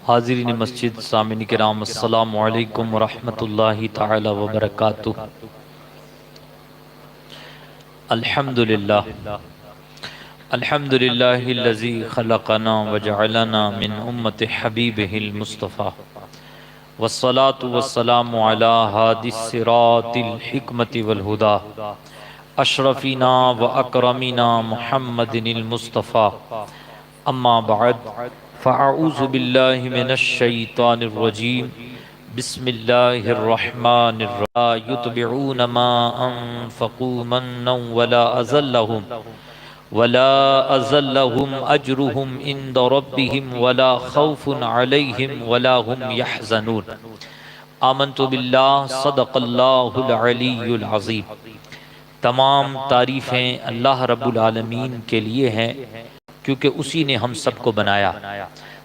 हाज़रीन मस्जिद सामिन किराम अस्सलामु अलैकुम वरहमतुल्लाहि तआला व बरकातुहू। अल्हम्दुलिल्लाह अल्हम्दुलिल्लाहिल्लज़ी खलक़ना व जअलना मिन उम्मति हबीबिहिल मुस्तफ़ा वस्सलातु वस्सलामु अला हादिस सिरातिल हिकमति वल हुदा अशरफीना व अकरमीना मुहम्मदिनिल मुस्तफ़ा। अम्मा बाद फ़अऊज़ु बिल्लाहि मिनश शैतानिर रजीम। बिस्मिल्लाहिर्रहमानिर्रहीम। युतबिऊन मा अनफ़क़ू मन्नन वला अज़ल्लहुम अजरुहुम इंद रब्बिहिम वला खौफ़ुन अलैहिम वला हुम यहज़नून। आमन्तु बिल्लाह सदक़ल्लाहुल अलीयुल अज़ीम। तमाम तारीफ़ें अल्लाह रब्बुल आलमीन के लिए हैं, क्योंकि उसी ने हम सबको बनाया।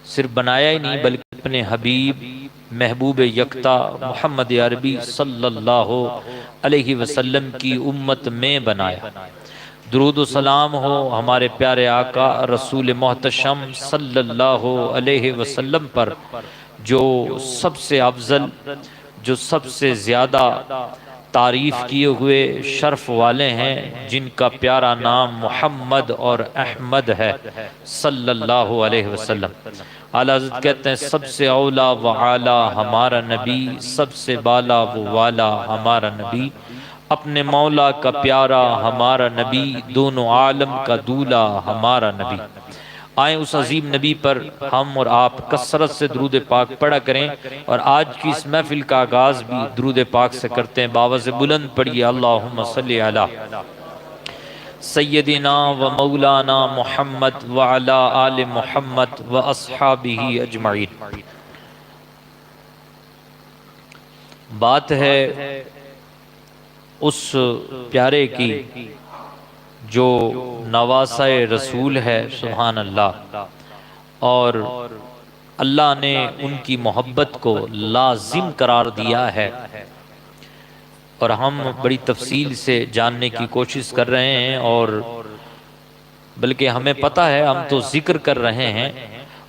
सिर्फ बनाया ही नहीं, बल्कि अपने हबीब महबूब यकता मोहम्मद अरबी सल्लल्लाहु अलैहि वसल्लम की उम्मत में बनाया। दुरूद व सलाम हो हमारे प्यारे आका रसूल मोहतशम सल्लल्लाहु अलैहि वसल्लम पर, जो सबसे अफजल, जो सबसे ज़्यादा तारीफ़ किए हुए शर्फ वाले हैं, जिनका प्यारा नाम मोहम्मद और अहमद है सल्लल्लाहु अलैहि वसल्लम। आला हज़रत कहते हैं, सबसे औला व आला हमारा नबी, सबसे बाला व वाला हमारा नबी, अपने मौला का प्यारा हमारा नबी, दोनों आलम का दूल्हा हमारा नबी। आए उस अजीम नबी पर हम और आप कसरत से दुरूद पाक पढ़ा करें। और आज की इस महफिल का आगाज भी दुरूद पाक से करते हैं। बावज़ बुलंद पढ़िए, अल्लाहुम्मा सल्ली अला सय्यदिना व मौलाना मुहम्मद व अला आले मुहम्मद व अस्हाबिही अजमईन। बात है उस प्यारे की जो नवासाए रसूल है, सुभान अल्लाह। और अल्लाह ने उनकी मोहब्बत को लाजिम करार दिया है, और हम बड़ी तफसील से जानने की कोशिश कर रहे हैं। और बल्कि हमें पता है, हम तो जिक्र कर रहे हैं,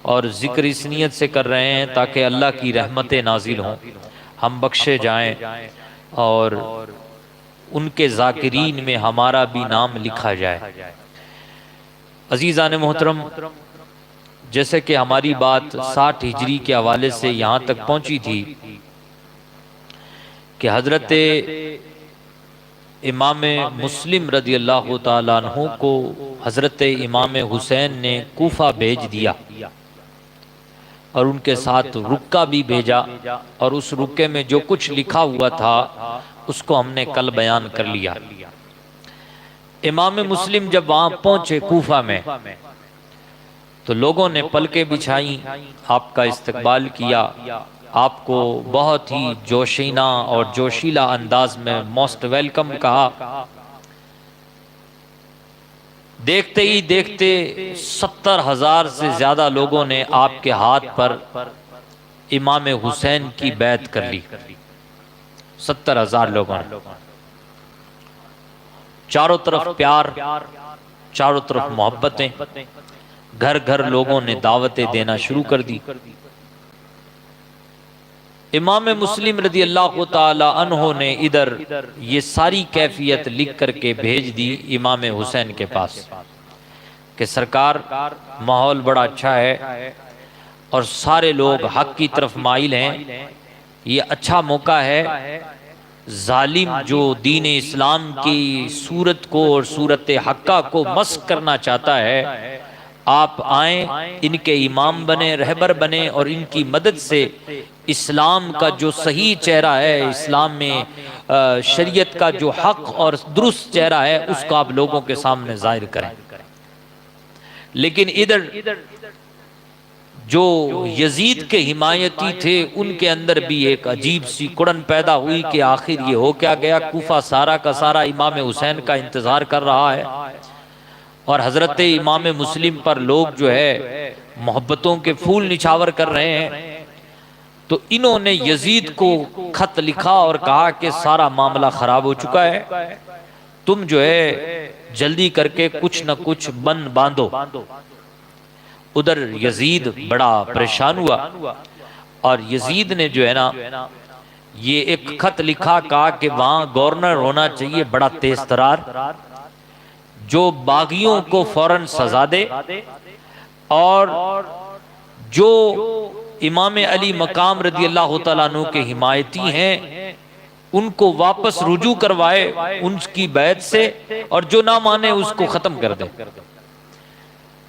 और जिक्र इस नीयत से कर रहे हैं ताकि अल्लाह की रहमतें नाजिल हों, हम बख्शे जाएं, और उनके जाकिरीन में हमारा भी नाम लिखा जाए। अजीज़ान मोहतरम, जैसे कि हमारी बात 60 हिजरी के हवाले से यहाँ तक पहुँची थी कि हज़रत इमाम मुस्लिम रज़ी अल्लाह ताला अन्हु को हज़रत इमाम हुसैन ने कूफा भेज दिया, और उनके साथ रुक्का भी भेजा। और उस रुक्के में जो कुछ लिखा हुआ था उसको हमने कल बयान कर लिया। इमाम मुस्लिम जब वहां पहुंचे कूफा में, तो लोगों ने पलकें बिछाई, आपका इस्तकबाल किया, आपको बहुत ही जोशीना और जोशीला अंदाज में मोस्ट वेलकम कहा। देखते ही देखते 70,000 से ज्यादा लोगों ने आपके हाथ पर इमाम हुसैन की बैत कर ली। 70,000 लोगों ने, चारों तरफ प्यार, चारों तरफ मोहब्बतें, घर घर लोगों ने दावतें देना शुरू कर दी। इमाम मुस्लिम रज़ी अल्लाह ताला अन्हो ने इधर ये सारी कैफियत लिख करके भेज दी इमाम हुसैन के पास कि सरकार, माहौल बड़ा अच्छा है और सारे लोग हक की तरफ माइल हैं। ये अच्छा मौका है, जालिम जो दीन इस्लाम की सूरत को और सूरत हक्का को मस्क करना चाहता है, आप आए, इनके इमाम बने, रहबर बने, और इनकी मदद से इस्लाम का जो सही चेहरा है, इस्लाम में शरीयत का जो हक और दुरुस्त चेहरा है, उसको आप लोगों के सामने जाहिर करें। लेकिन इधर जो यजीद के हिमायती थे, उनके अंदर भी एक अजीब सी कुड़न पैदा हुई कि आखिर ये हो क्या गया। कूफा सारा का सारा इमाम हुसैन का इंतजार कर रहा है, और हजरत इमाम मुस्लिम पर लोग जो है मोहब्बतों के फूल निछावर कर रहे हैं। तो इन्होंने यजीद को खत लिखा और कहा कि सारा मामला खराब हो चुका है, तुम जो है जल्दी करके कुछ न कुछ बन बांधो। उधर यजीद बड़ा परेशान हुआ और यजीद ने जो है ना ये एक खत लिखा, कहा कि वहां गवर्नर होना चाहिए बड़ा तेज तरार, जो बागियों को फौरन सजा दे और जो इमाम अली मकाम रदी अल्लाह तआला अन्हु के हिमायती हैं उनको वापस रुजू करवाए उनकी बैत से, और जो ना माने उसको खत्म कर दे।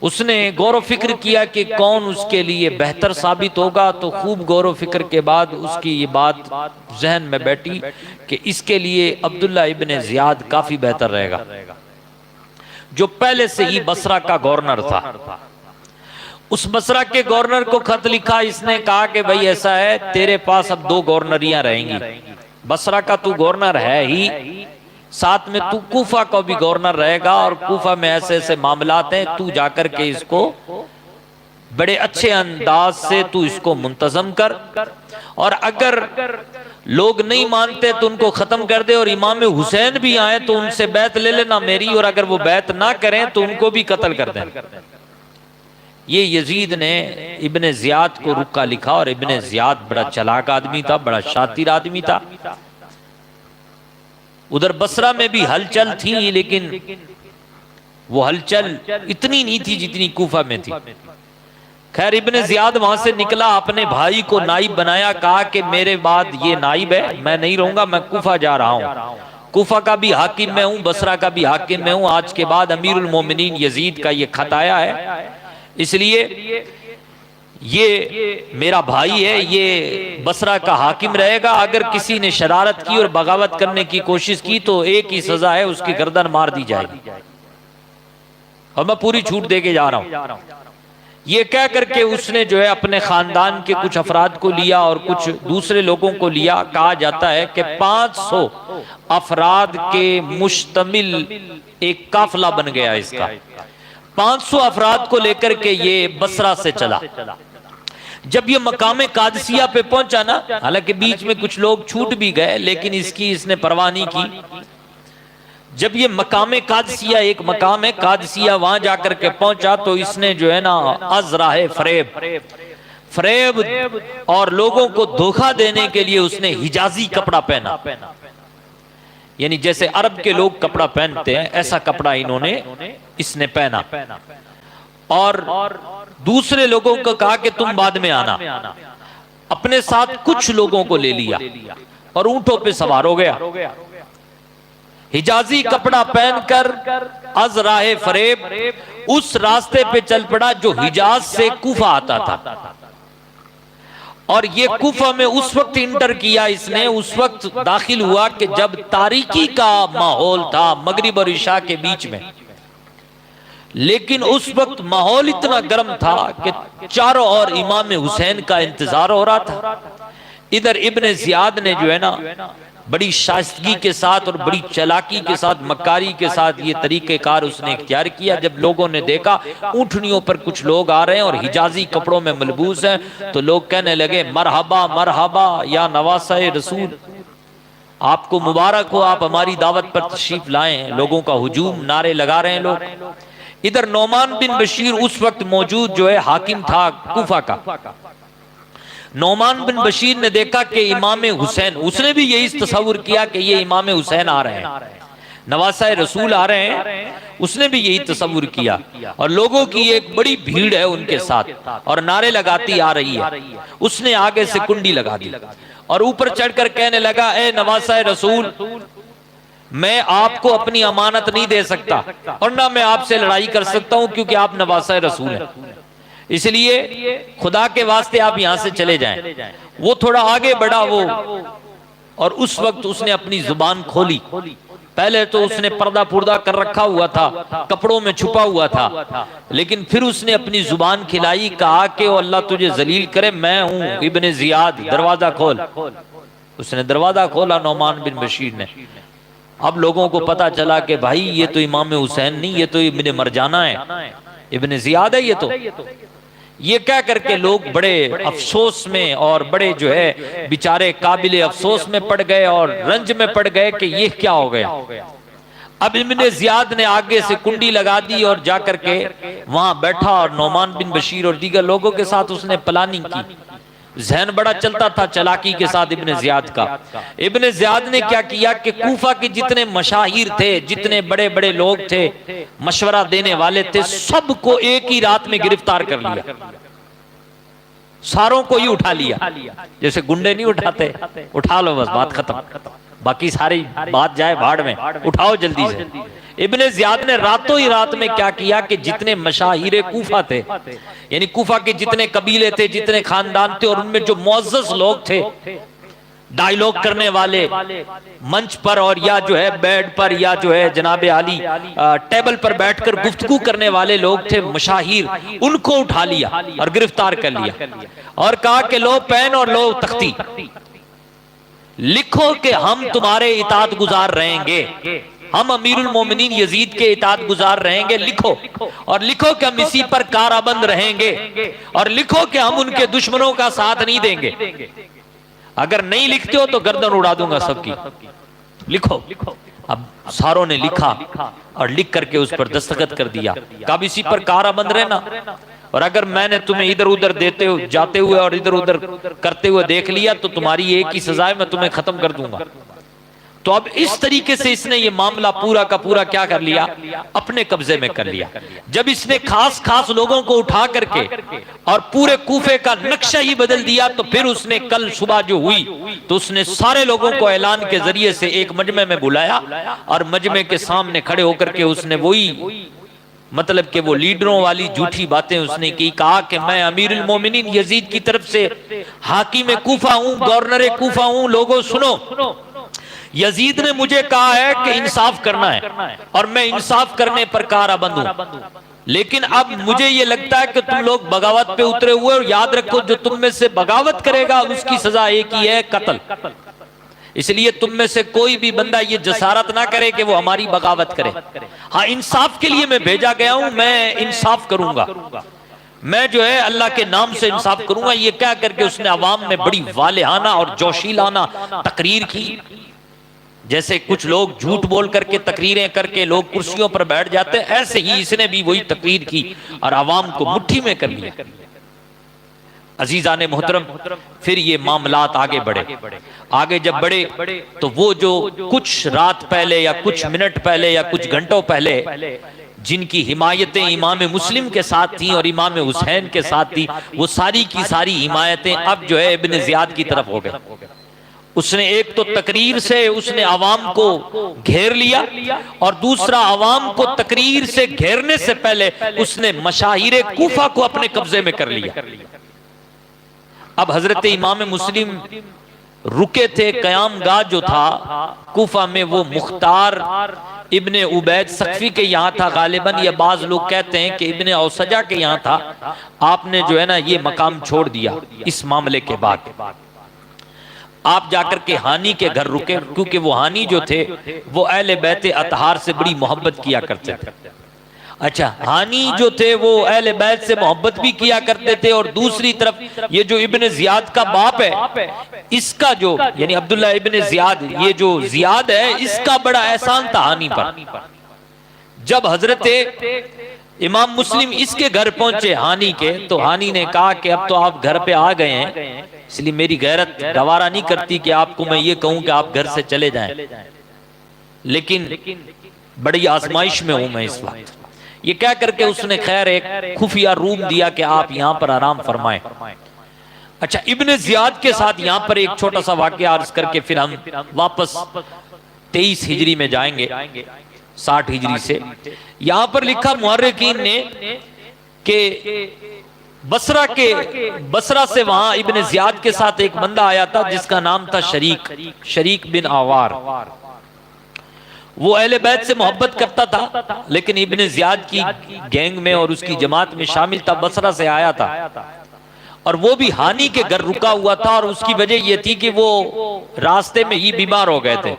उसने गौर फिक्र किया कि कौन उसके लिए बेहतर साबित होगा, तो खूब गौर फिक्र के बाद उसकी ये बात जहन में बैठी कि इसके लिए अब्दुल्ला इब्ने ज़ियाद काफी बेहतर रहेगा, जो पहले से ही बसरा का गवर्नर था। उस बसरा के गवर्नर को खत लिखा, इसने कहा कि भाई ऐसा है, तेरे पास अब 2 गवर्नरियां रहेंगी, बसरा का तू गवर्नर है ही, साथ में तू कूफा का भी गवर्नर रहेगा, और कूफा में ऐसे ऐसे मामलात हैं, तू जाकर के इसको बड़े अच्छे अंदाज से तू इसको मुंतजम कर, और अगर लोग नहीं मानते तो उनको खत्म कर दे, और इमाम हुसैन भी आए तो उनसे बैत ले लेना मेरी, और अगर वो बैत ना करें तो उनको भी कत्ल कर दें। ये यजीद ने इब्ने ज़ियाद को रुक्का लिखा, और इब्ने ज़ियाद बड़ा चालाक आदमी था, बड़ा शातिर आदमी था। उधर बसरा में भी हलचल थी, लेकिन वो हलचल इतनी नहीं थी जितनी कूफा में थी। खैर इब्ने ज़ियाद वहां से निकला, अपने भाई को नाइब बनाया, कहा कि मेरे बाद ये नाइब है, मैं नहीं रहूंगा, मैं कूफा जा रहा हूं, कूफा का भी हाकिम मैं हूं, बसरा का भी हाकिम मैं हूं, आज के बाद अमीरुल मोमिनीन यजीद का ये खत आया है, इसलिए ये मेरा भाई है, ये बसरा का हाकिम रहेगा, अगर किसी ने शरारत की और बगावत करने की कोशिश की तो एक ही सजा है, उसकी गर्दन मार दी जाएगी, और मैं पूरी छूट दे के जा रहा हूं। ये कह करके उसने जो है अपने खानदान के कुछ अफराद को लिया और कुछ दूसरे लोगों को लिया। कहा जाता है कि 500 अफराद के मुश्तमिल एक काफिला बन गया इसका। 500 अफराद को लेकर के ये बसरा से चला। जब ये मकामे कादसिया पे पहुंचा ना, हालांकि बीच में कुछ लोग छूट भी गए, लेकिन इसने परवाह नहीं की। जब ये मकामे कादसिया, एक मकाम है कादसिया, वहां जाकर के पहुंचा तो इसने जो है ना अज़राहे फरेब और लोगों को धोखा देने के लिए उसने हिजाजी कपड़ा पहना, यानी जैसे अरब के लोग कपड़ा पहनते हैं ऐसा कपड़ा इसने पहना, और दूसरे लोगों को कहा कि तुम बाद में आना। अपने साथ कुछ लोगों को ले लिया और ऊंटों पे सवार हो गया। हिजाजी कपड़ा पहनकर अज़राहे फरेब उस रास्ते पे चल पड़ा जो हिजाज से कूफा आता था। और ये कूफा में उस वक्त इंटर किया इसने, उस वक्त दाखिल हुआ कि जब तारीकी का माहौल था मगरिब और इशा के बीच में। लेकिन उस वक्त माहौल इतना गर्म था कि चारों ओर इमाम हुसैन का इंतजार हो रहा था। इधर इब्ने ज़ियाद ने जो है ना बड़ी शाइस्तगी के साथ और बड़ी चालाकी के साथ, मक्कारी के साथ ये तरीक़ेकार उसने इख्तियार किया। जब लोगों ने देखा ऊँटनियों पर कुछ लोग आ रहे हैं और हिजाजी कपड़ों में मलबूस हैं, तो लोग कहने लगे मरहबा मरहबा या नवासाए रसूल, आपको मुबारक हो, आप हमारी दावत पर तशरीफ लाए हैं। लोगों का हुजूम, नारे लगा रहे हैं लोग। इधर नौमान बिन बशीर उस वक्त मौजूद जो है हाकिम था कूफा का। नौमान बिन बशीर ने देखा कि इमाम हुसैन, उसने भी यही तस्वुर किया कि ये इमाम हुसैन आ रहे हैं, नवासाए रसूल आ रहे हैं, उसने भी यही तस्वुर किया। और लोगों की एक बड़ी भीड़ है उनके साथ और नारे लगाती आ रही है। उसने आगे से कुंडी लगा दी और ऊपर चढ़कर कहने लगा, ए नवासाए रसूल, मैं आपको अपनी अमानत नहीं दे सकता और ना मैं आपसे लड़ाई कर सकता हूं, क्योंकि आप नवासाए रसूल हैं, इसलिए खुदा के वास्ते आप यहां से चले जाएं। वो थोड़ा आगे बढ़ा वो, और उस वक्त उसने अपनी जुबान खोली। पहले तो उसने पर्दा पुर्दा कर रखा हुआ था, कपड़ों में छुपा हुआ था, लेकिन फिर उसने अपनी जुबान खिलाई, कहा कि अल्लाह तुझे जलील करे, मैं हूं इब्ने ज़ियाद, दरवाजा खोल। उसने दरवाजा खोला नौमान बिन बशीर ने। अब लोगों को पता चला कि भाई ये तो इमाम हुसैन नहीं, ये तो इब्ने मरजाना है, इब्ने ज़ियाद है ये तो। ये कह करके लोग बड़े अफसोस में और बड़े जो है बेचारे काबिले अफसोस में पड़ गए और रंज में पड़ गए कि ये क्या हो गया। अब इब्ने जियाद ने आगे से कुंडी लगा दी और जाकर के वहां बैठा और नौमान बिन बशीर और दीगर लोगों के साथ उसने प्लानिंग की। जहन बड़ा चलता था चालाकी के साथ इब्ने जियाद का। इब्ने जियाद ने क्या किया कि कूफा के जितने मशाहिर थे, जितने बड़े बड़े लोग थे, मशवरा देने वाले थे, सबको एक ही रात में गिरफ्तार कर लिया। सारों को ही उठा लिया, जैसे गुंडे नहीं उठाते, उठा लो बस बात खत्म, बाकी सारी बात जाए भाड़ में, उठाओ जल्दी से। इब्ने जियाद ने रातों ही रात में क्या किया कि जितने मशाहिर कूफा थे, यानी कूफा के जितने कबीले थे, जितने खानदान थे, और उनमें जो मुअज़्ज़ज़ लोग थे, डायलॉग करने वाले मंच पर और या जो है बेड पर या जो है जनाबे आली टेबल पर बैठकर गुफ्तगू करने वाले लोग थे मशाहिर, उनको उठा लिया और गिरफ्तार कर लिया और कहा कि लो पेन और लो तख्ती, लिखो कि हम तुम्हारे इताअत गुजार रहेंगे, हम अमीरुल मोमिनीन यजीद के इताअत गुजार रहेंगे, लिखो। और लिखो कि हम इसी पर काराबंद रहेंगे, और लिखो कि हम उनके दुश्मनों का साथ नहीं देंगे। अगर नहीं लिखते हो तो गर्दन उड़ा दूंगा सबकी, लिखो। अब सारों ने लिखा और लिख करके उस पर दस्तखत कर दिया, कब इसी पर काराबंद रहना, और अगर मैंने तुम्हें इधर उधर देते हुए जाते हुए और इधर उधर करते हुए देख लिया तो तुम्हारी एक ही सजा है, मैं तुम्हें खत्म कर दूंगा। तो अब इस तरीके से इसने ये मामला पूरा का पूरा क्या कर लिया, अपने कब्जे में कर लिया। जब इसने खास खास लोगों को उठा करके और पूरे कूफे का नक्शा ही बदल दिया, तो फिर उसने कल सुबह जो हुई तो उसने सारे लोगों को ऐलान के जरिए से एक मजमे में बुलाया और मजमे के सामने खड़े होकर के उसने वही मतलब कि वो लीडरों वाली झूठी बातें उसने की। कहा कि मैं अमीरुल मोमिनीन यजीद की तरफ से हाकिम कूफा हूं, गवर्नर कूफा हूं, लोगों सुनो, यजीद ने मुझे कहा है कि इंसाफ करना है और मैं इंसाफ करने पर काराबंद हूं, लेकिन अब मुझे ये लगता है कि तुम लोग बगावत पे उतरे हुए, और याद रखो जो तुम में से बगावत करेगा उसकी सजा एक ही है, कत्ल। इसलिए तुम में से कोई भी बंदा ये जसारत ना करे कि वो हमारी बगावत करे। हाँ, इंसाफ के लिए मैं भेजा गया हूं, मैं इंसाफ करूंगा, मैं जो है अल्लाह के नाम से इंसाफ करूंगा। ये क्या करके उसने अवाम में बड़ी वालेहाना और जोशीलाना तकरीर की। जैसे कुछ लोग झूठ बोल करके तकरीरें करके लोग कुर्सियों पर बैठ जाते हैं, ऐसे ही इसने भी वही तकरीर की और आवाम को मुट्ठी में कर लिया। अजीजाने मोहतरम, फिर ये मामलात आगे बढ़े। आगे जब बढ़े तो वो जो कुछ रात पहले या कुछ मिनट पहले या कुछ घंटों पहले जिनकी हिमायतें इमाम मुस्लिम के साथ थी और इमाम हुसैन के साथ थी, वो सारी की सारी हिमायतें अब जो है इब्ने जियाद की तरफ हो गई। उसने एक तो तकरीर से उसने आवाम को घेर लिया, और दूसरा आवाम को तकरीर से घेरने से पहले उसने मशाहिर कूफा को अपने कब्जे में कर लिया। अब हजरत इमाम मुस्लिम रुके थे, कयाम गाह जो था कूफा में वो मुख्तार इब्ने उबैद सख्फी के यहाँ था गालिबन, या बाज लोग कहते हैं कि इब्ने औसजा के यहाँ था। आपने जो है ना ये मकाम छोड़ दिया। इस मामले के बाद आप जाकर के हानी के घर रुके, क्योंकि वो हानी जो थे वो अहले बैत अतहार से बड़ी मोहब्बत किया करते थे। अच्छा, हानी जो थे वो अहले बैत से मोहब्बत भी किया करते थे, और दूसरी तरफ ये जो इब्ने जियाद का बाप है, इसका जो यानी अब्दुल्ला इब्ने जियाद, ये जो जियाद है इसका बड़ा एहसान था हानी पर। जब हजरत इमाम मुस्लिम इसके घर पहुंचे हानी के, तो हानी ने कहा कि अब तो आप घर पे आ गए हैं, इसलिए मेरी गैरत गवारा नहीं करती कि आपको मैं ये कहूं कि आप घर से चले जाएं, लेकिन बड़ी आजमाइश में हूं मैं इस वक्त। ये क्या करके उसने खैर एक खुफिया रूम दिया कि आप यहां पर आराम फरमाएं। अच्छा, इब्ने जियाद के साथ यहां पर एक छोटा सा वाकया अर्ज करके फिर हम वापस 23 हिजरी में जाएंगे 60 हिजरी से। यहां पर लिखा मुहर्रिकीन ने कि बसरा से वहां इब्ने जियाद के साथ एक बंदा आया था जिसका नाम था शरीक बिन आवार। वो अहले बैत से मोहब्बत करता था, लेकिन इब्ने जियाद की गैंग में और उसकी जमात में शामिल था, बसरा से आया था, और वो भी हानी के घर रुका हुआ था। और उसकी वजह यह थी कि वो रास्ते में ही बीमार हो गए थे।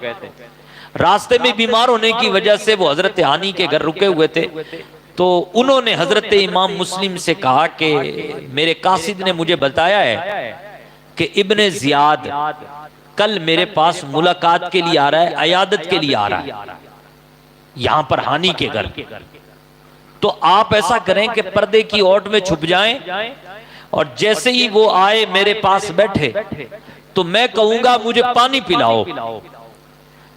रास्ते में बीमार होने की वजह से वो हजरत हानी के घर रुके हुए थे। तो उन्होंने हजरत इमाम मुस्लिम से कहा कि मेरे कासिद ने मुझे बताया है कि इब्ने जियाद कल मेरे पास मुलाकात के लिए आ रहा है, अयादत के लिए आ रहा है। यहां पर हानि के घर, तो आप ऐसा करें कि पर्दे की ओट में छुप जाएं और जैसे ही वो आए मेरे पास बैठे तो मैं कहूंगा मुझे पानी पिलाओ,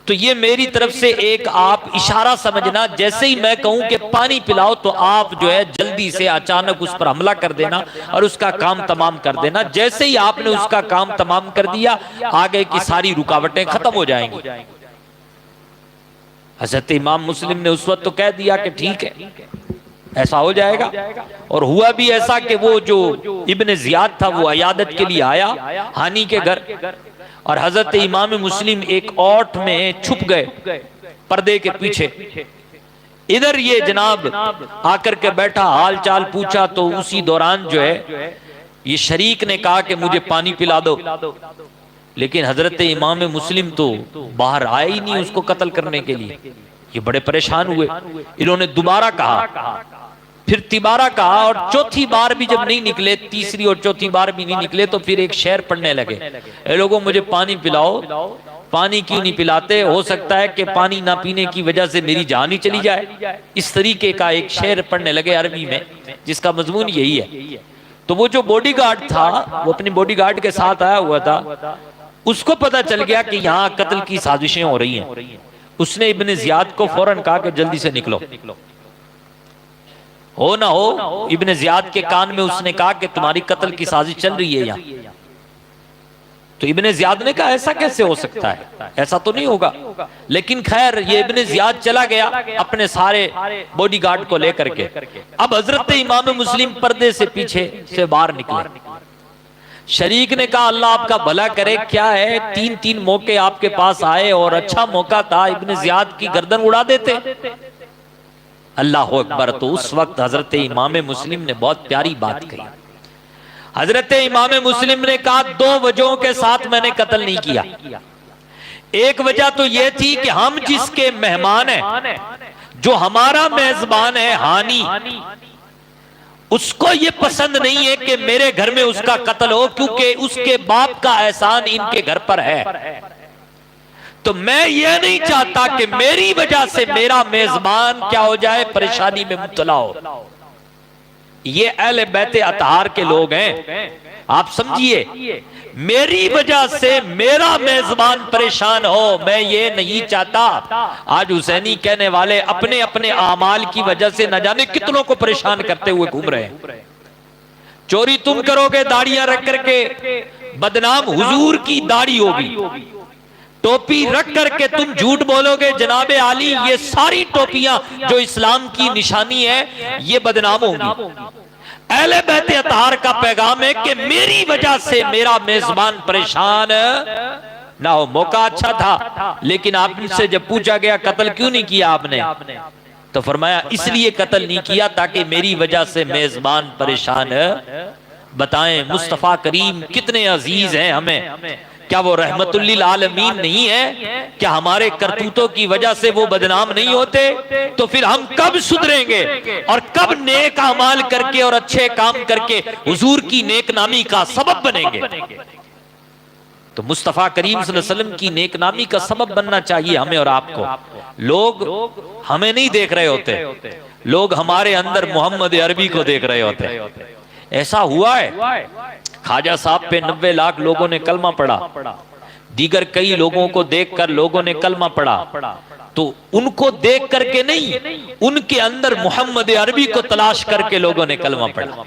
तो ये मेरी तरफ से एक आप इशारा समझना। जैसे ही मैं कहूं कि पानी पिलाओ तो आप जो है जल्दी से अचानक उस पर हमला कर देना और उसका काम तमाम कर देना। जैसे ही आपने उसका काम तमाम कर दिया, आगे की सारी रुकावटें खत्म हो जाएंगी। हज़रत इमाम मुस्लिम ने उस वक्त तो कह दिया कि ठीक है, ऐसा हो जाएगा। और हुआ भी ऐसा कि वो जो इब्ने जियाद था वो अयादत के लिए आया हानी के घर, और हजरत इमाम मुस्लिम एक ओट में छुप गए पर्दे के पीछे। इधर ये जनाब आकर के बैठा, हाल चाल पूछा, तो उसी दौरान जो है ये शरीक ने कहा कि मुझे पानी पिला दो, लेकिन हजरत इमाम मुस्लिम तो बाहर आए ही नहीं उसको कत्ल करने के लिए। ये बड़े परेशान हुए, इन्होंने दोबारा कहा, फिर तिबारा कहा, और चौथी बार भी जब नहीं निकले, तीसरी और चौथी बार भी नहीं निकले, तो फिर एक शेर पढ़ने लगे, ए लोगों मुझे पानी पिलाओ। पानी क्यों नहीं पिलाते? हो सकता है कि पानी ना पीने की वजह से मेरी जान ही चली जाए। इस तरीके का एक शेर पढ़ने लगे अरबी में, जिसका मजमून यही है। तो वो जो बॉडीगार्ड था, वो अपनी बॉडीगार्ड के साथ आया हुआ था, उसको पता चल गया कि यहाँ कत्ल की साजिशें हो रही हैं। उसने इब्ने जियाद को फौरन कहा कि जल्दी से निकलो, हो ना हो। इब्ने जियाद के कान में उसने कहा कि तुम्हारी कत्ल की साजिश चल रही है यहाँ। तो इब्ने जियाद ने कहा ऐसा कैसे हो सकता है, ऐसा तो नहीं होगा। लेकिन खैर ये इब्ने जियाद चला गया अपने सारे बॉडीगार्ड को लेकर के। अब हजरत इमाम मुस्लिम पर्दे से पीछे से बाहर निकले। शरीक ने कहा अल्लाह आपका भला करे, क्या है, तीन तीन मौके आपके पास आए और अच्छा मौका था, इब्ने जियाद की गर्दन उड़ा देते। अल्लाह अकबर। तो उस वक्त हजरत इमाम मुस्लिम ने बहुत प्यारी बात कही। हजरत इमाम मुस्लिम ने कहा दो वजहों के साथ मैंने कत्ल नहीं किया। एक वजह तो यह थी कि हम जिसके मेहमान हैं, जो हमारा मेजबान है हानी, उसको ये पसंद नहीं है कि मेरे घर में उसका कत्ल हो, क्योंकि उसके बाप का एहसान इनके घर पर है। तो मैं ये नहीं चाहता कि मेरी वजह से मेरा मेजबान क्या हो जाए, परेशानी में मुब्तला हो। ये अहले बैते अतहार के लोग हैं, आप समझिए। मेरी वजह से मेरा मेजबान परेशान हो, मैं ये नहीं चाहता। आज हुसैनी कहने वाले अपने अपने आमाल की वजह से न जाने कितनों को परेशान करते हुए घूम रहे हैं। चोरी तुम करोगे दाढ़ियां रख करके, बदनाम हुजूर की दाढ़ी होगी। टोपी रख करके तुम झूठ बोलोगे जनाबे आली, ये सारी टोपियां जो इस्लाम की निशानी है ये बदनाम होंगी। अहले बैत अतहार का पैगाम है कि मेरी वजह से मेरा मेजबान परेशान ना हो। मौका अच्छा था, लेकिन आपसे जब पूछा गया कत्ल क्यों नहीं किया आपने, तो फरमाया इसलिए कत्ल नहीं किया ताकि मेरी वजह से मेजबान परेशान बताएं मुस्तफा करीम कितने अजीज हैं हमें। क्या वो रहमतुल्लिल आलमीन नहीं है? क्या हमारे करतूतों की वजह से वो बदनाम नहीं होते? तो फिर हम कब सुधरेंगे और कब नेक अमाल करके और अच्छे काम करके हुजूर की नेक नामी का सबब बनेंगे? तो मुस्तफा करीम सल्लल्लाहु अलैहि वसल्लम की नेक नामी का सबब बनना चाहिए हमें और आपको। लोग हमें नहीं देख रहे होते, लोग हमारे अंदर मोहम्मद अरबी को देख रहे होते। ऐसा हुआ है, ख्वाजा साहब पे 90 लाख लोगों ने कलमा पढ़ा, दीगर कई लोगों को देखकर लोगों ने कलमा पढ़ा। तो उनको देख करके नहीं, उनके अंदर मोहम्मद अरबी को तलाश करके लोगों ने कलमा पढ़ा।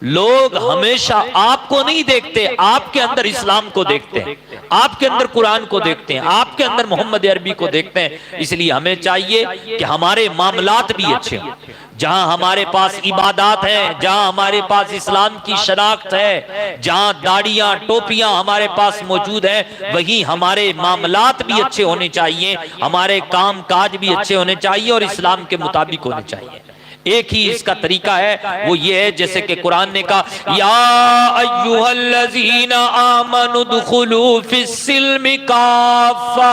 लोग हमेशा आपको नहीं देखते, आपके अंदर इस्लाम को देखते हैं, आपके अंदर कुरान को देखते हैं, आपके अंदर मोहम्मद अरबी को देखते हैं। इसलिए हमें चाहिए कि हमारे मामलात भी अच्छे हों। जहां हमारे पास इबादत है, जहां हमारे पास इस्लाम की शनाख्त है, जहां दाढ़ियां टोपियां हमारे पास मौजूद हैं, वहीं हमारे मामलात भी अच्छे होने चाहिए, हमारे काम काज भी अच्छे होने चाहिए और इस्लाम के मुताबिक होने चाहिए। एक ही इसका तरीका है, वो ये है जैसे कि कुरान ने कहा या अय्युहल्लज़ीना आमनु दुखुलू फिस्सिल्मि काफ़ा।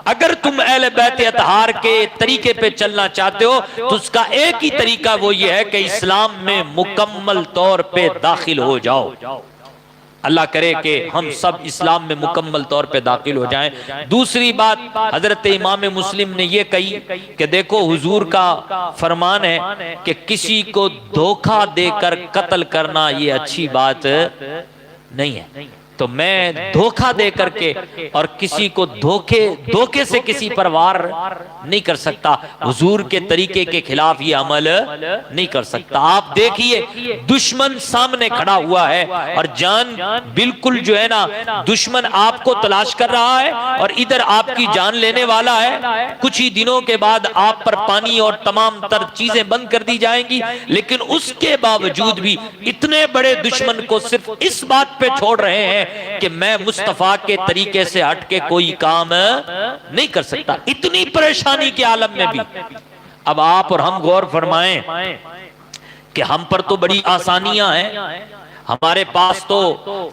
अगर तुम अहले बैत अतहार के तरीके पे चलना चाहते हो तो उसका एक ही तरीका वो ये है कि इस्लाम में मुकम्मल तौर पे दाखिल हो जाओ। अल्लाह करे कि हम सब इस्लाम में मुकम्मल तौर पे दाखिल हो जाएं। दूसरी बात हजरत इमाम मुस्लिम ने ये कही कि देखो हुजूर का फरमान है कि किसी को धोखा देकर कत्ल करना ये अच्छी बात नहीं है। तो मैं धोखा दे करके और किसी को धोखे से किसी पर वार नहीं कर सकता, हुजूर के तरीके के खिलाफ ये अमल नहीं कर सकता। आप देखिए दुश्मन सामने खड़ा हुआ है और जान बिल्कुल जो है ना दुश्मन आपको तलाश कर रहा है और इधर आपकी जान लेने वाला है। कुछ ही दिनों के बाद आप पर पानी और तमाम तर चीजें बंद कर दी जाएंगी, लेकिन उसके बावजूद भी इतने बड़े दुश्मन को सिर्फ इस बात पे छोड़ रहे हैं कि मैं मुस्तफा के तरीके से हट के कोई काम नहीं कर सकता। इतनी परेशानी के आलम में भी अब आप और हम गौर फरमाएं कि हम पर तो बड़ी आसानियां हैं, हमारे पास तो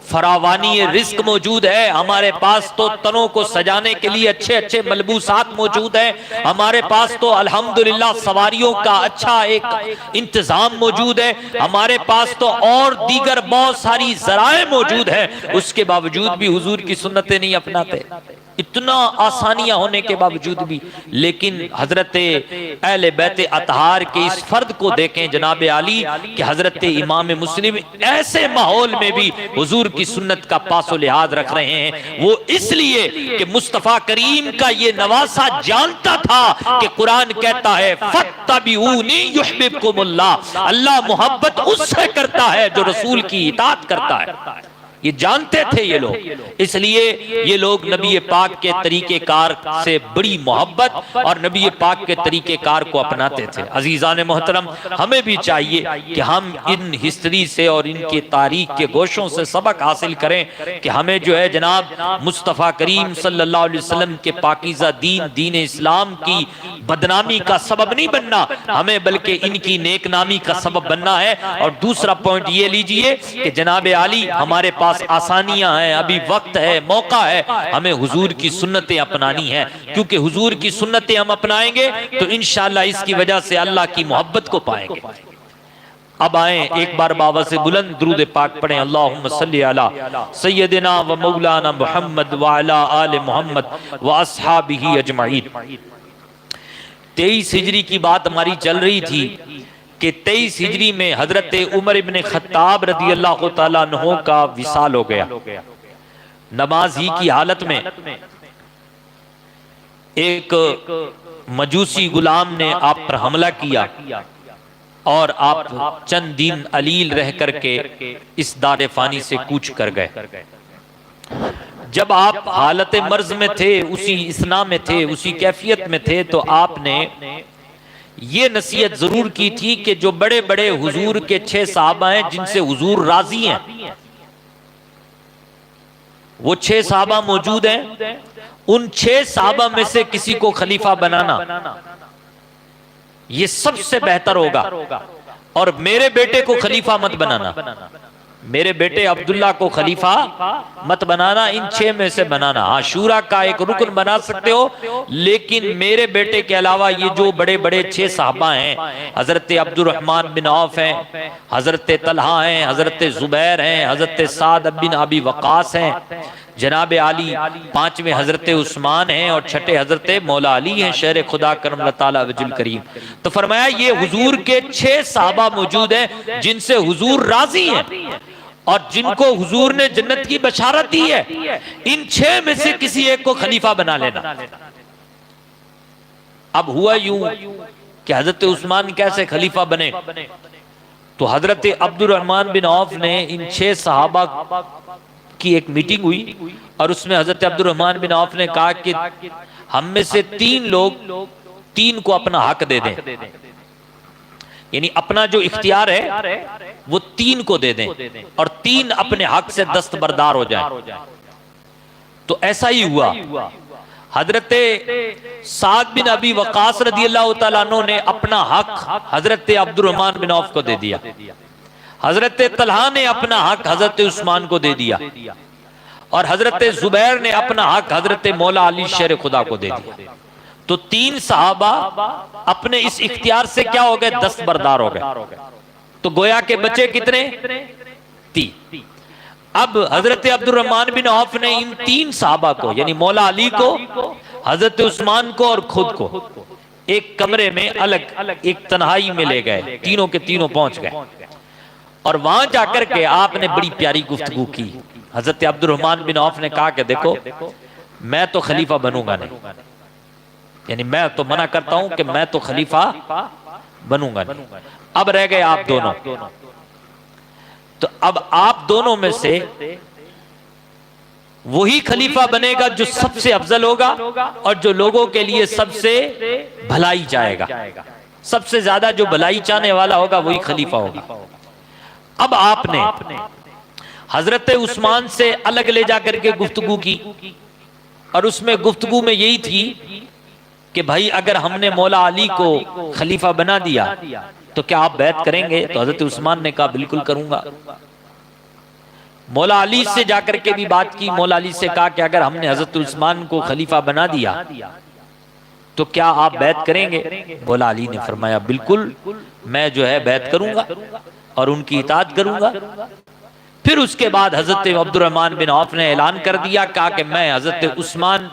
फरावानी रिस्क मौजूद है, हमारे पास तो तनों को सजाने के लिए अच्छे अच्छे मलबूसात मौजूद है, हमारे पास तो अल्हम्दुलिल्लाह सवारियों का अच्छा एक इंतजाम मौजूद है, हमारे पास तो और दीगर बहुत सारी जराए मौजूद है। उसके बावजूद भी हुजूर की सुन्नतें नहीं अपनाते, इतना आसानियां होने के बावजूद भी। लेकिन हजरत अहले बैत अतहार के इस फर्द को देखें जनाब आली कि हजरत इमाम मुस्लिम ऐसे माहौल में भी हुजूर की सुन्नत का पासो लिहाज रख रहे हैं। वो इसलिए कि मुस्तफा करीम का ये नवासा जानता था कि कुरान कहता है फत्तबिऊनी युहिब्बुकुमुल्लाह, अल्लाह मोहब्बत उससे करता है जो रसूल की इताअत करता है। ये जानते थे ये लोग, इसलिए ये लोग नबी पाक के तरीके कार से बड़ी मोहब्बत और नबी पाक के तरीके कार को अपनाते थे। अजीजान मोहतरम, हमें भी चाहिए कि हम इन हिस्ट्री से और इनके तारीख के गोशों से सबक हासिल करें कि हमें जो है जनाब मुस्तफ़ा करीम सल्लल्लाहु अलैहि वसल्लम के पाकीज़ा दीन दीन इस्लाम की बदनामी का सबब नहीं बनना, हमें बल्कि इनकी नेकनामी का सबब बनना है। और दूसरा पॉइंट ये लीजिए कि जनाब आली हमारे पास आसानियां हैं, अभी वक्त है, मौका है, हमें हुजूर की सुन्नतें अपनानी है, क्योंकि हुजूर की सुन्नतें हम अपनाएंगे तो इंशाअल्लाह इसकी वजह से अल्लाह की मोहब्बत को पाएंगे। अब आए एक बार बाबा से बुलंद दुरूद पाक पढ़ें, अल्लाहुम्मा सल्ली अला सय्यदिना व मौलाना मुहम्मद व अला आले मुहम्मद व अस्हाबिही अजमईन। 23 हिजरी की बात हमारी चल रही थी कि 23 हिजरी में हजरत उमर इब्ने खत्ताब रदी अल्लाह तआला अन्हु का विसाल हो गया। नमाज ही की हालत में एक मजूसी गुलाम ने आप पर हमला किया और आप चंद दिन अलील रह करके इस दारे फानी से कूच कर गए। जब आप हालत मर्ज में थे, उसी इसना में थे, उसी कैफियत में थे, तो आपने ये नसीहत जरूर की थी कि जो बड़े बड़े हुजूर के 6 साहबा हैं जिनसे हुजूर राजी हैं, वो 6 साहबा मौजूद हैं, उन 6 साहबा में से किसी को खलीफा बनाना ये सबसे बेहतर होगा। और मेरे बेटे को खलीफा मत बनाना, मेरे बेटे अब्दुल्ला को खलीफा मत बनाना, इन 6 में से बनाना। हाँ, शूरा का एक रुकन बना सकते हो, लेकिन मेरे बेटे के अलावा ये जो बड़े बड़े 6 साहबा हैं, हजरत अब्दुर्रहमान बिन औफ हैं, हजरत तलहा हैं, हजरत जुबैर हैं, हजरत साद बिन अबी वकास हैं, जनाब आली 5वें हजरत उस्मान हैं और 6ठे हजरत मौला अली हैं, शेर खुदा करम ताला वजुल करीम। तो फरमाया ये हुजूर के 6 साहबा मौजूद हैं जिनसे हुजूर राजी हैं और जिनको हुजूर ने जन्नत की बशारत दी है। इन 6 में से किसी एक को खलीफा बना लेना। अब हुआ यूं कि हजरत उस्मान कैसे खलीफा बने, तो हजरत अब्दुर्रहमान बिन औफ ने इन 6 सहाबा की एक मीटिंग हुई और उसमें हजरत अब्दुर्रहमान बिन औफ ने कहा कि हम में से 3 लोग 3 को अपना हक दे दें, यानी अपना जो इख्तियार है वो 3 को दे दें और 3 अपने हक से दस्तबरदार हो जाएं। तो ऐसा ही हुआ। हजरत साद बिन अबी वकास रदी अल्लाह तआला अन्हु ने अपना हक हजरत अब्दुर्रहमान बिन औफ को दे दिया, हजरत तलहा ने अपना हक हजरत उस्मान को दे दिया और हजरत जुबैर ने अपना हक हजरत मौला अली शेर खुदा को दे दिया। तो 3 सहाबा अपने इस इख्तियार से क्या हो गए, दस्तबरदार हो गए। तो गोया के बचे कितने, 3। अब हजरत अब्दुर्रहमान बिन औफ ने इन तीन साहबा को, यानी मौला अली को, हजरत उस्मान को और खुद को एक कमरे में अलग एक तन्हाई में ले गए। तीनों के तीनों पहुंच गए और वहां जाकर के आपने बड़ी प्यारी गुफ्तगू की। हजरत अब्दुर्रहमान बिन औफ ने कहा कि देखो, मैं तो खलीफा बनूंगा नहीं, यानी मैं तो मना करता हूं कि मैं तो खलीफा बनूंगा नहीं। अब रह गए आप दोनों, तो अब आप दोनों में से वही खलीफा बनेगा जो सबसे अफजल होगा और जो लोगों के लिए सबसे भलाई चाहेगा। सबसे ज्यादा जो भलाई चाहने वाला होगा वही खलीफा होगा। अब आपने हजरत उस्मान से अलग ले जाकर के गुफ्तगू की और उसमें गुफ्तगू में यही थी कि भाई अगर हमने मौला अली को खलीफा बना दिया तो क्या आप बैत करेंगे? तो हजरत उस्मान ने कहा बिल्कुल करूंगा। मौला अली से जाकर के भी बात की। मौला अली से कहा कि अगर हमने हजरत उस्मान को खलीफा बना दिया तो क्या आप बैत करेंगे? मौला अली ने फरमाया बिल्कुल, मैं जो है बैत करूंगा और उनकी इताअत करूंगा। फिर उसके बाद हजरत अब्दुर्रहमान बिन औफ ने ऐलान कर दिया, कहा कि मैं हजरत उस्मान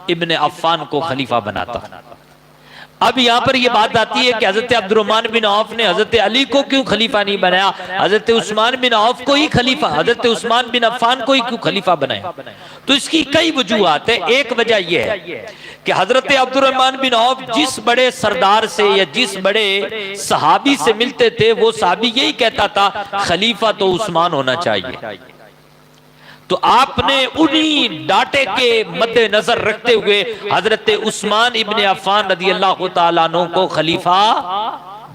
इब्ने अफ़्फ़ान को खलीफा बनाता। अब यहां पर यह बात आती है कि हजरत अब्दुर्रहमान बिन औफ ने हजरत अली को क्यों खलीफा नहीं बनाया, हजरत उस्मान बिन औफ को ही खलीफा, हजरत उस्मान बिन अफ़्फ़ान को ही क्यों खलीफा बनाया? तो इसकी कई वजूहात है। एक वजह यह है कि हजरत अब्दुर्रहमान बिन औफ जिस बड़े सरदार से या जिस बड़े सहाबी से मिलते थे, वो सहाबी यही कहता था खलीफा तो उस्मान होना चाहिए। तो आपने उन्हीं डाटे के मद्देनजर रखते हुए हजरत उस्मान इब्ने अफ़्फ़ान रज़ी अल्लाह तआला अन्हु को खलीफा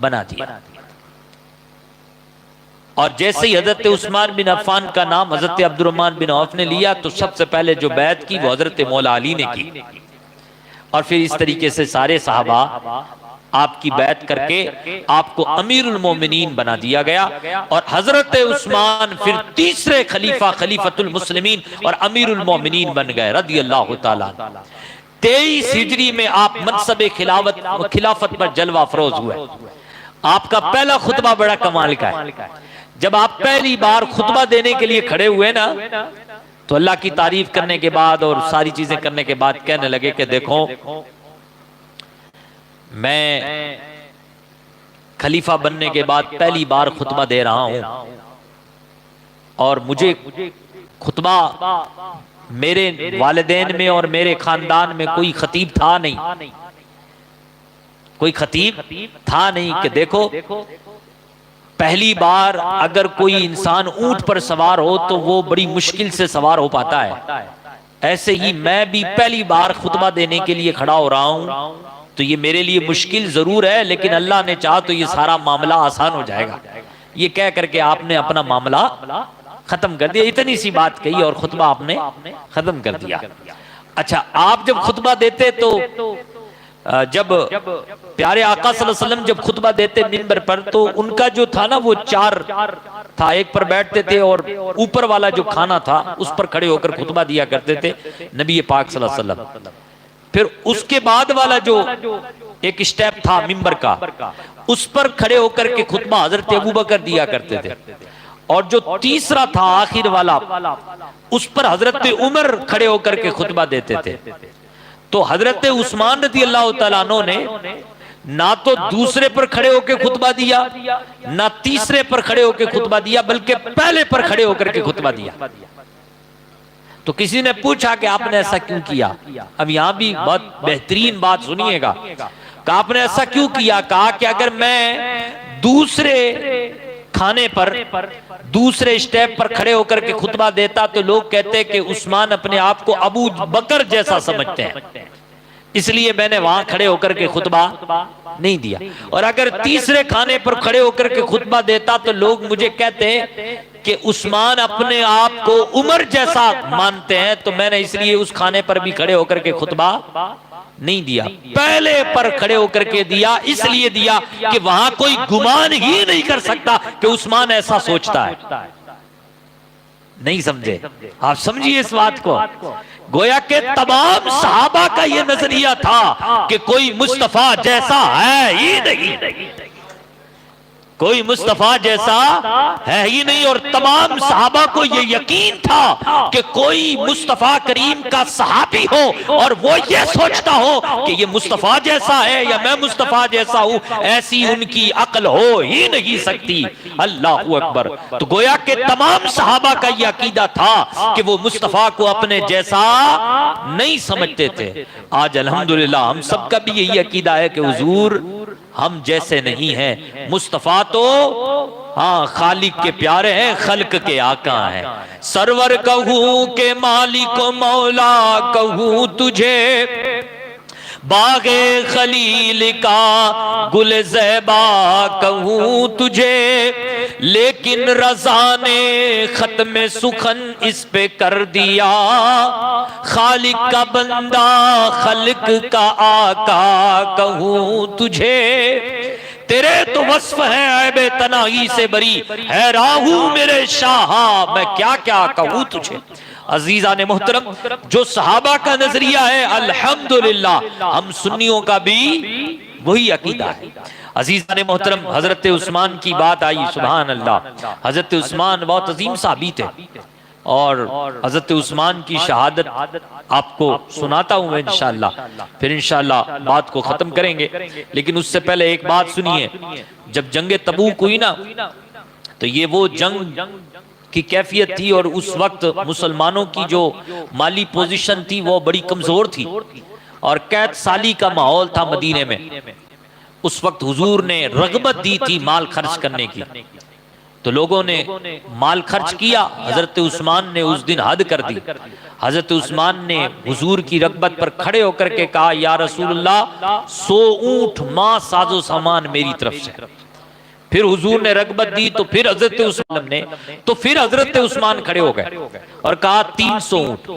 बना दिया। और जैसे ही हजरत उस्मान बिन अफ़्फ़ान का नाम हजरत अब्दुर्रहमान बिन औफ ने लिया तो सबसे पहले जो बैत की वो हजरत मौला अली ने की। और फिर इस तरीके से सारे सहाबा आपकी बैत करके आपको अमीरुल मोमिनीन बना दिया गया। और हजरत उस्मान फिर तीसरे खलीफा, खलीफतुल मुस्लिमीन और अमीरुल मोमिनीन बन गए रज़ी अल्लाह तआला। 23 हिजरी में आप मनसबे खिलाफत पर जलवा फरोज हुए। आपका पहला खुतबा बड़ा कमाल का है। जब आप पहली बार खुतबा देने के लिए खड़े हुए ना, तो अल्लाह की तारीफ करने के बाद और सारी चीजें करने के बाद कहने लगे कि देखो, मैं खलीफा बनने के बाद पहली बार खुतबा दे रहा हूं और मुझे खुतबा, मेरे वालिदैन में और मेरे खानदान में कोई खतीब था नहीं, कोई खतीब था नहीं कि देखो पहली बार अगर कोई इंसान ऊंट पर सवार हो तो वो बड़ी मुश्किल से सवार हो पाता है। ऐसे ही मैं भी पहली बार खुतबा देने के लिए खड़ा हो रहा हूं, तो ये मेरे लिए मुश्किल जरूर है, लेकिन अल्लाह ने चाहा तो ये सारा मामला आसान हो जाएगा। ये कह करके आपने अपना मामला खत्म कर दिया। इतनी सी बात कही और खुतबा आपने खत्म कर दिया। अच्छा, आप जब खुतबा देते तो जब प्यारे आका सल्लल्लाहु अलैहि वसल्लम जब खुतबा देते मिंबर पर, तो उनका जो था ना वो 4 था। एक पर बैठते थे और ऊपर वाला जो खाना था उस पर खड़े होकर खुतबा दिया करते थे नबी पाक सल्लल्लाहु अलैहि वसल्लम। फिर उसके बाद वाला जो एक स्टेप था मिंबर का, उस पर खड़े होकर के खुतबा हजरत अबू बकर दिया करते थे। और जो तीसरा था आखिर वाला, उस पर हजरत उमर खड़े होकर के खुतबा देते थे। तो हजरत उस्मान रज़ी अल्लाह तआला अन्हु ने ना तो दूसरे पर खड़े होकर खुतबा दिया, ना तीसरे पर खड़े होकर खुतबा दिया, बल्कि पहले पर खड़े होकर के खुतबा दिया। तो किसी ने पूछा कि आपने ऐसा क्यों किया? अब यहां भी बहुत बेहतरीन बात सुनिएगा कि आपने ऐसा क्यों किया? कहा कि अगर मैं दूसरे खाने पर, दूसरे स्टेप पर खड़े होकर के खुतबा देता तो लोग कहते कि उस्मान अपने आप को अबू बकर जैसा समझते हैं, इसलिए मैंने वहां खड़े होकर के खुतबा नहीं दिया। और अगर तीसरे खाने पर खड़े होकर के खुतबा देता तो लोग मुझे कहते कि उस्मान अपने आप को उमर जैसा मानते हैं, तो मैंने इसलिए उस खाने पर भी खड़े होकर के खुतबा नहीं दिया। पहले पर खड़े होकर के दिया, इसलिए दिया कि वहां कोई गुमान ही नहीं कर सकता कि उस्मान ऐसा सोचता है। नहीं समझे? आप समझिए इस बात को। गोया के तमाम सहाबा का यह नजरिया था कि कोई मुस्तफा जैसा है ही नहीं। कोई मुस्तफा जैसा है ही नहीं। और तमाम सहाबा को यह यकीन था कि कोई मुस्तफा करीम का सहाबी हो और वो ये सोचता हो कि ये मुस्तफा जैसा है या मैं मुस्तफा जैसा हूं, ऐसी उनकी अक्ल हो ही नहीं सकती। अल्लाह अकबर। तो गोया के तमाम सहाबा का यह अकीदा था कि वो मुस्तफा को अपने जैसा नहीं समझते थे। आज अल्हम्दुलिल्लाह हम सबका भी यही अकीदा है कि हुजूर हम जैसे नहीं हैं। मुस्तफा तो हाँ खालिक के प्यारे हैं, खल्क के आका हैं। सरवर कहूं के मालिक मौला कहूं तुझे, बागे खलील का गुल ज़ैबा कहूं तुझे, लेकिन रज़ा ने खत्म सुखन इस पे कर दिया। खालिक का बंदा खल्क का आका कहूं तुझे, तेरे तो वस्फ है ऐबे तनाही से बरी, है राहू मेरे शाह मैं क्या क्या कहूं तुझे। अजीजा ने मोहतरम, जो सहाबा का नजरिया है अल्हम्दुलिल्लाह हम सुन्नियों का भी वही अकीदा है। अजीजा ने मोहतरम, हजरत उस्मान की बात आई, सुभान अल्लाह। हजरत उस्मान बहुत अजीम साहबी थे और हजरत उस्मान की शहादत आपको सुनाता हूं मैं इंशाअल्लाह, फिर इंशाअल्लाह बात को खत्म करेंगे। लेकिन उससे पहले एक बात सुनिए, जब जंग तबूक हुई ना, तो ये वो जंग की कैफियत थी और उस वक्त मुसलमानों की जो माली पोजीशन थी वो बड़ी कमजोर थी और कैद साली का माहौल था मदीने में। उस वक्त हुजूर ने रगबत दी थी माल खर्च करने की, तो लोगों ने माल खर्च किया। हजरत उस्मान ने उस दिन हद कर दी। हजरत उस्मान ने हुजूर की रगबत पर खड़े होकर के कहा, या रसूलुल्लाह 100 ऊंट मां साजो सामान मेरी तरफ से। फिर हुजूर ने रगबत दी तो फिर हजरत उस्मान ने, तो फिर हजरत उस्मान खड़े हो गए और कहा 300 ऊंट।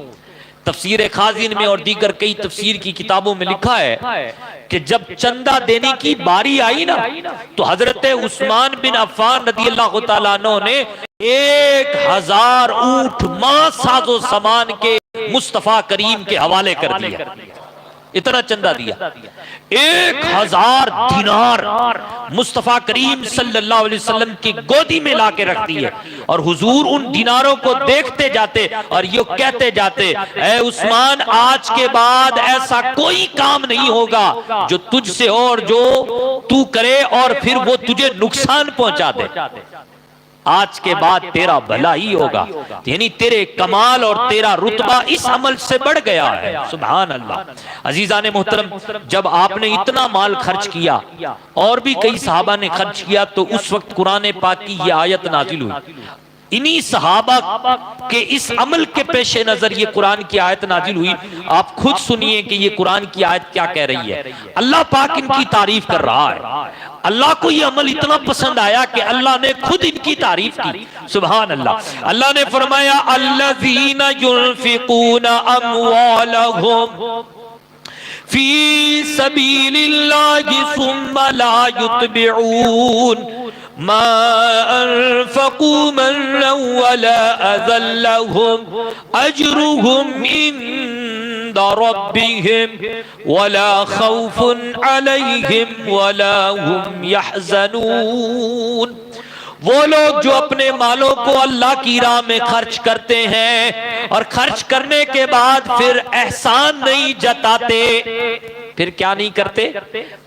तफसीर खाजिन में और दीगर कई तफसीर की किताबों में लिखा है कि जब चंदा देने की बारी आई ना, तो हजरत उस्मान बिन अफ़्फ़ान रज़ियल्लाहु ताला अन्हु ने 1000 ऊंट मां साजो सामान के मुस्तफा करीम के हवाले कर दिया। इतना चंदा दिया। 1000 दिनार मुस्तफा करीम सल्लल्लाहु अलैहि वसल्लम की गोदी में लाके रख दिए और हुजूर उन दिनारों को देखते जाते और ये कहते जाते, ऐ उस्मान आज के बाद ऐसा कोई काम नहीं होगा जो तुझसे हो और जो तू करे और फिर वो तुझे नुकसान पहुंचा दे। आज के बाद तेरा भला ही होगा। यानी तेरे कमाल और तेरा रुतबा इस अमल से बढ़ गया है। सुभान अल्लाह। अजीजा ने मोहतरम, जब आपने इतना माल खर्च किया और भी कई सहाबा ने खर्च किया, तो उस वक्त कुरान पाक की यह आयत नाजिल हुई। इन्हीं सहाबा के इस अमल के पेश नजर ये कुरान की आयत नाजिल हुई। आप खुद सुनिए कि ये कुरान की आयत क्या कह रही है। अल्लाह पाक इनकी तारीफ कर रहा है। अल्लाह को ये अमल इतना पसंद आया कि अल्लाह ने खुद इनकी तारीफ की। सुभान अल्लाह। अल्लाह ने फरमाया, अल्लज़ीना युनफ़िक़ूना अम्वालहुम फी सबीलिल्लाहि सुम्मा ला युतबिऊन मा अनफ़क़ू मन्नन वला अज़न लहुम अजरुहुम इंदा रब्बिहिम वला खौफुन अलैहिम वला हुम यहज़नून। वो लोग जो अपने मालों को अल्लाह की राह में खर्च करते हैं और खर्च करने के बाद फिर एहसान नहीं जताते। फिर क्या नहीं करते?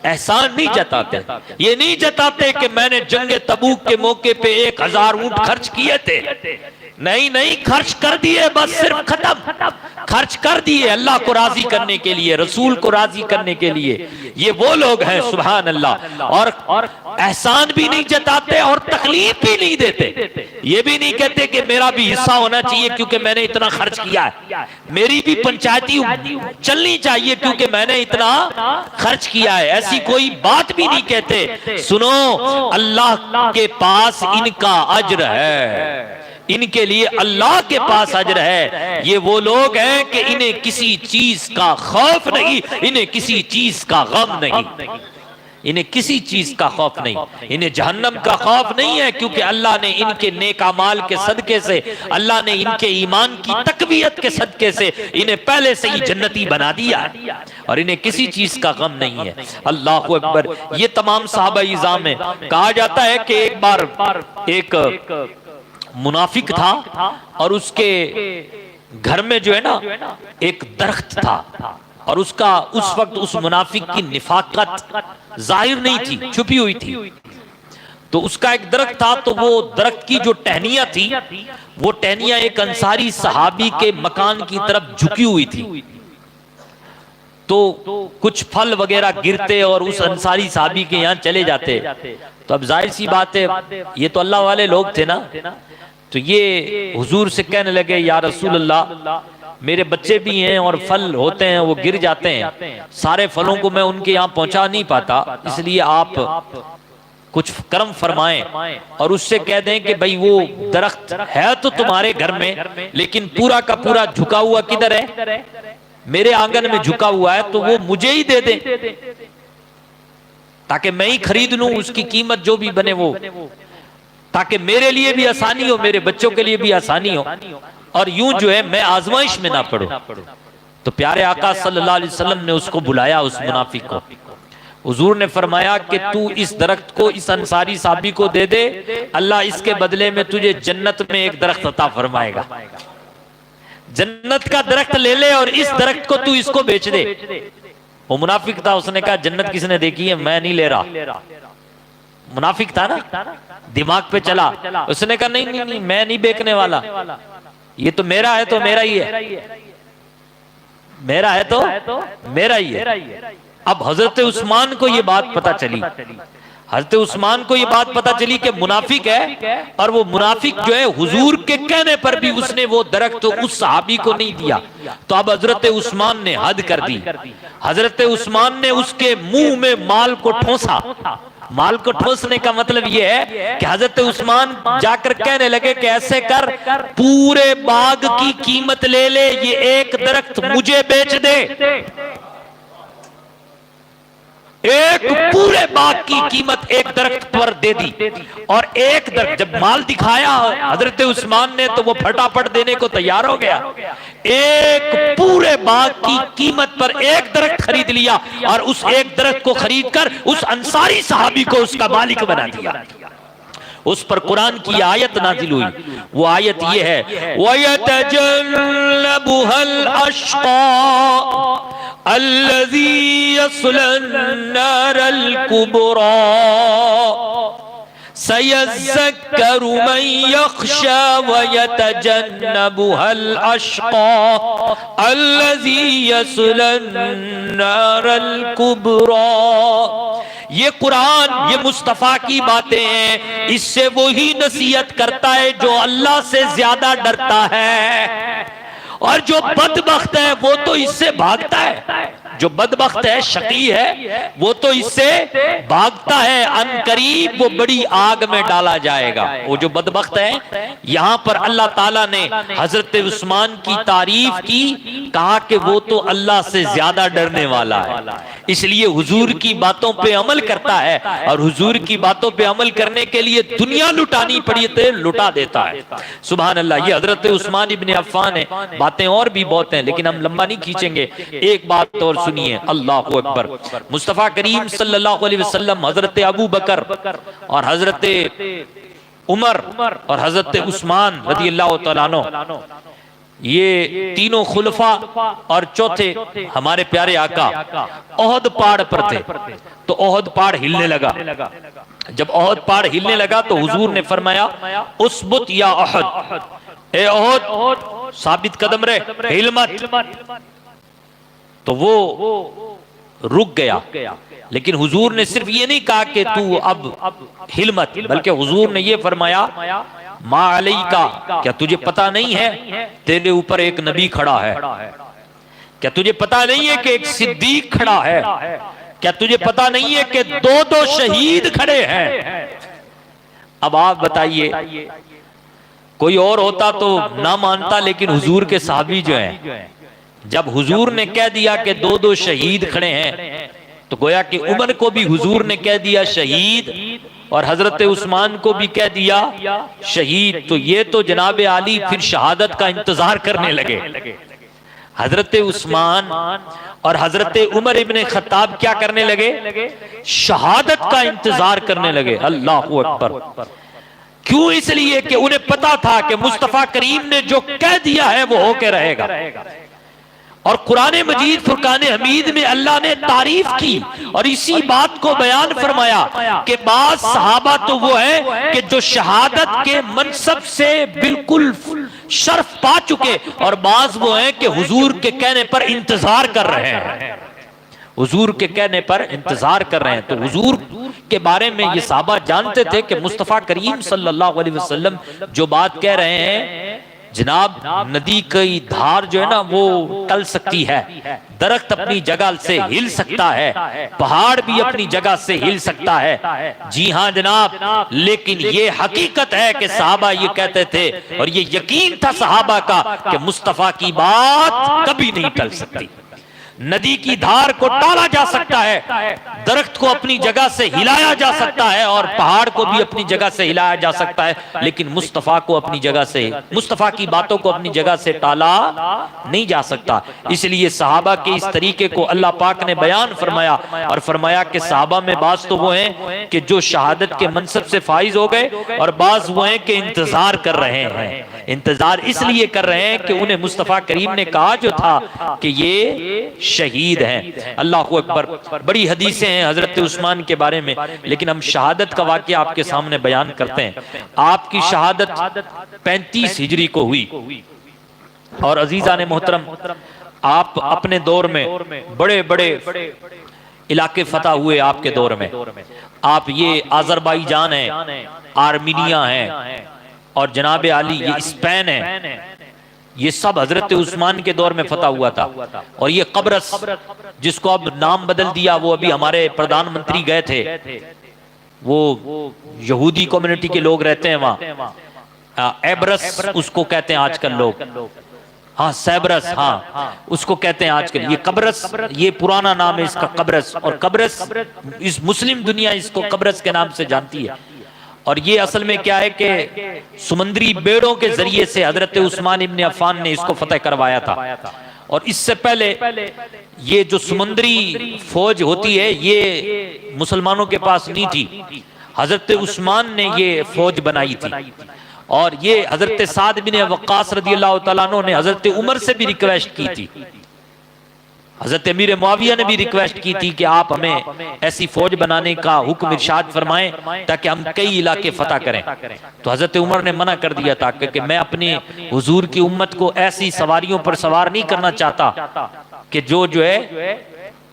एहसान नहीं जताते। ये नहीं जताते कि मैंने जंग तबूक के मौके पे 1000 ऊंट खर्च किए थे। नहीं नहीं, खर्च कर दिए, बस सिर्फ खत्म। खर्च कर दिए अल्लाह को राजी करने के लिए, रसूल को राजी करने के लिए। ये वो लोग हैं सुभान अल्लाह। और एहसान भी नहीं जताते और तकलीफ भी नहीं देते। ये भी नहीं कहते कि मेरा भी हिस्सा होना चाहिए क्योंकि मैंने इतना खर्च किया है, मेरी भी पंचायती चलनी चाहिए क्योंकि मैंने इतना खर्च किया है। ऐसी कोई बात भी नहीं कहते। सुनो, अल्लाह के पास इनका अज्र है, इनके लिए अल्लाह के पास अज्र है। ये वो लोग हैं कि इन्हें किसी चीज का खौफ नहीं, इन्हें किसी चीज का गम नहीं, इन्हें किसी चीज का खौफ नहीं, इन्हें जहन्नम का खौफ नहीं है क्योंकि अल्लाह ने इनके नेक अमाल के सदके से, अल्लाह ने इनके ईमान की तकवीयत के सदके से इन्हें पहले से ही जन्नती बना दिया है। और इन्हें किसी चीज का गम नहीं है। अल्लाह अकबर। ये तमाम सहाबा इज़ाम में कहा जाता है कि एक बार एक मुनाफिक था और उसके घर में जो है ना एक दरख्त था, और उसका उस वक्त उस मुनाफिक की निफाकत जाहिर नहीं थी, छुपी हुई थी। तो उसका एक दरख्त था, तो वो दरख्त की जो टहनियां थी, वो टहनियां एक अंसारी सहाबी के मकान की तरफ झुकी हुई थी। तो कुछ फल वगैरह गिरते और उस अंसारी सहाबी के यहाँ चले जाते। तो अब जाहिर सी बात है, ये तो अल्लाह वाले लोग थे ना, तो ये हुजूर से कहने लगे, या रसूल अल्लाह, मेरे बच्चे भी हैं और फल होते हैं वो गिर जाते हैं, सारे फलों को मैं उनके यहाँ पहुंचा नहीं पाता, इसलिए आप कुछ कर्म फरमाएं और उससे कह दें कि भाई वो दरख्त है तो तुम्हारे घर में, लेकिन पूरा का पूरा झुका हुआ किधर है, मेरे आंगन में झुका हुआ है, तो वो मुझे ही दे दे ताकि मैं ही खरीद लूं, उसकी कीमत जो भी बने वो, ताकि मेरे लिए भी आसानी हो, मेरे बच्चों के लिए भी आसानी हो, और यूं जो है मैं आजमाइश में ना पड़ूं। तो प्यारे आका सल्लल्लाहु अलैहि वसल्लम ने उसको बुलाया, उस मुनाफिक को। हुजूर ने फरमाया कि तू इस दरख्त को इस अंसारी साहबी को दे दे, अल्लाह इसके बदले में तुझे जन्नत में एक दरख्त अता फरमाएगा। जन्नत का दरख्त ले ले और इस दरख्त को तू इसको बेच दे। वो मुनाफिक था, उसने कहा जन्नत किसने देखी है, मैं नहीं ले रहा। मुनाफिक था ना, दिमाग पे चला। उसने कहा नहीं नहीं नहीं, मैं नहीं बेचने वाला, ये तो मेरा है तो मेरा ही है, मेरा है तो मेरा ही है। अब हजरत उस्मान को ये बात पता चली, हजरत उस्मान को ये बात पता चली कि मुनाफिक है, और वो मुनाफिक जो है हुजूर के कहने पर भी उसने वो दरख्त उस सहाबी को नहीं दिया। तो अब हजरत उस्मान ने हद कर दी। हजरत उस्मान ने उसके मुंह में माल को ठोसा। माल को ठोसने का मतलब ये है कि हजरत उस्मान जाकर कहने लगे कि ऐसे कर, पूरे बाग की कीमत ले ले, ये एक दरख्त मुझे बेच दे। एक पूरे बाग की कीमत एक दरख्त पर दे दी, और एक दरख्त जब माल दिखाया हजरत उस्मान ने, तो वो फटाफट देने को तैयार हो गया। एक पूरे बाग की कीमत पर एक दरख्त खरीद लिया, और उस एक दरख्त को खरीद कर उस अंसारी सहाबी को उसका मालिक बना दिया। उस पर कुरान की आयत नाजिल हुई। वो आयत ये है, वयतजन्नबुहल अश्क़ा अल्लज़ी यस्लन नारल कुबरा सयज़्ज़क्करु मन यख़शा वयतजन्नबुहल अश्क़ा अल्लज़ी यस्लन नारल कुबरा। ये कुरान, ये मुस्तफा की बातें हैं। इससे वो ही नसीहत करता है जो अल्लाह से ज्यादा डरता है, और जो बदबख्त है वो तो इससे भागता है। जो बदबख्त है, शकी है, वो तो इससे भागता है। अनकरीब वो बड़ी आग में डाला जाएगा। वो जो बदबख्त है, यहां पर अल्लाह ताला ने हजरत उस्मान की तारीफ की, कहा कि वो तो अल्लाह से ज्यादा डरने वाला है, इसलिए हुजूर की बातों पे अमल करता है, और हुजूर की बातों पे अमल करने के लिए दुनिया लुटानी पड़ी तो लुटा देता है। सुभान अल्लाह। ये हजरत उस्मान इब्न अफ़्फ़ान है। बातें और भी बहुत हैं, लेकिन हम लंबा नहीं खींचेंगे। एक बात और सुनिए, अल्लाहु अकबर। मुस्तफा करीम सल्लल्लाहु अलैहि वसल्लम, हजरत अबू बकर और हजरत उमर और हजरत उस्मान रज़ियल्लाहु तआला अन्हु, ये तीनों खुलफा और चौथे हमारे प्यारे आका ओहद पहाड़ पर थे। तो ओहद पहाड़ हिलने लगा। जब ओहद पहाड़ हिलने लगा तो हुजूर ने फरमाया, उसबुत या ओहद, ए ओहद साबित कदम रहे, हिल मत। तो वो रुक गया। लेकिन हुजूर ने सिर्फ ये नहीं कहा कि तू अब हिल मत, बल्कि हुजूर ने ये फरमाया, मा अलैका, क्या तुझे पता नहीं है तेरे ऊपर एक नबी खड़ा है? क्या तुझे पता नहीं है कि एक सिद्दीक खड़ा है? क्या तुझे पता नहीं है कि दो शहीद खड़े हैं? अब आप बताइए, कोई और होता तो ना मानता, लेकिन हुजूर के साहबी जो हैं, जब हुजूर ने कह दिया कि दो शहीद खड़े हैं, तो गोया कि उमर को भी हुजूर ने कह दिया शहीद, और हजरत उस्मान को भी कह दिया शहीद। तो ये तो जनाब आली फिर शहादत का इंतजार करने लगे। हजरत उस्मान और हजरत उमर इब्ने खत्ताब क्या करने लगे? शहादत का इंतजार करने लगे। अल्लाहू अकबर। क्यों? इसलिए कि उन्हें पता था कि मुस्तफा करीम ने जो कह दिया है वो होके रहेगा। और कुरान मजीद फुरकान हमीद में अल्लाह ने तारीफ की और इसी बात को बयान फरमाया कि बाज सहाबा तो वो है कि जो शहादत के मनसब से बिल्कुल शर्फ पा चुके, और बाज वो हैं कि हुजूर के कहने पर इंतजार कर रहे हैं, हुजूर के कहने पर इंतजार कर रहे हैं। तो हुजूर के बारे में ये सहाबा जानते थे कि मुस्तफा करीम सल्लल्लाहु अलैहि वसल्लम जो बात कह रहे हैं, जनाब नदी की धार जो है ना वो टल सकती है, दरख्त अपनी जगह से हिल सकता है, पहाड़ भी अपनी जगह से हिल सकता है। जी हाँ जनाब, लेकिन ये हकीकत है कि सहाबा ये कहते थे और ये यकीन था सहाबा का कि मुस्तफा की बात कभी नहीं टल सकती। नदी की धार को टाला जा सकता है, दरख्त को अपनी जगह से हिलाया जा सकता है और पहाड़ को भी अपनी जगह से हिलाया जा सकता है, लेकिन मुस्तफा को अपनी जगह से, मुस्तफा की बातों को अपनी जगह से टाला नहीं जा सकता। इसलिए सहाबा के इस तरीके को अल्लाह पाक ने बयान फरमाया और फरमाया कि सहाबा में बाज तो वो हैं कि जो शहादत के मनसब से फाइज हो गए, और बाज वो हैं कि इंतजार कर रहे हैं। इंतजार इसलिए कर रहे हैं कि उन्हें मुस्तफा करीम ने कहा जो था कि ये शहीद हैं। अल्लाह अकबर। बड़ी हदीसें हैं हजरत उस्मान के बारे में, लेकिन हम शहादत का वाकया आपके सामने बयान करते हैं। आपकी शहादत 35 हिजरी को हुई और अजीजा ने मोहतरम, आप अपने दौर में बड़े बड़े इलाके फतह हुए। आपके दौर में आप ये आजरबाईजान है, आर्मीनिया है और जनाब आली ये स्पेन है, ये सब हजरत उस्मान के दौर में फतह हुआ था। और ये कब्रस जिसको अब नाम बदल दिया, वो अभी हमारे प्रधानमंत्री गए थे, वो यहूदी कम्युनिटी के लोग रहते हैं वहां, एब्रस उसको कहते हैं आजकल लोग, हाँ सैब्रस, हाँ उसको कहते हैं आजकल। ये कब्रस, ये पुराना नाम है इसका कब्रस, और कब्रस इस मुस्लिम दुनिया इसको कब्रस के नाम से जानती है। और ये असल में क्या है कि समुद्री बेड़ों के जरिए से हजरत उस्मान इब्ने अफ़्फ़ान ने इसको फतह करवाया था। और इससे पहले ये जो समुद्री फौज होती है ये मुसलमानों के पास नहीं थी, हजरत उस्मान ने ये फौज बनाई थी। और ये हजरत साद बिन वक्कास रज़ियल्लाहु तआला अन्हु ने हजरत उमर से भी रिक्वेस्ट की थी, हजरत अमीर मुआविया ने भी रिक्वेस्ट की थी कि आप हमें ऐसी फौज बनाने का हुक्म इरशाद फरमाएं ताकि हम कई इलाके फतह करें। तो हजरत उमर ने मना कर दिया था कि मैं अपने हुजूर की उम्मत को ऐसी सवारियों पर सवार नहीं करना चाहता कि जो है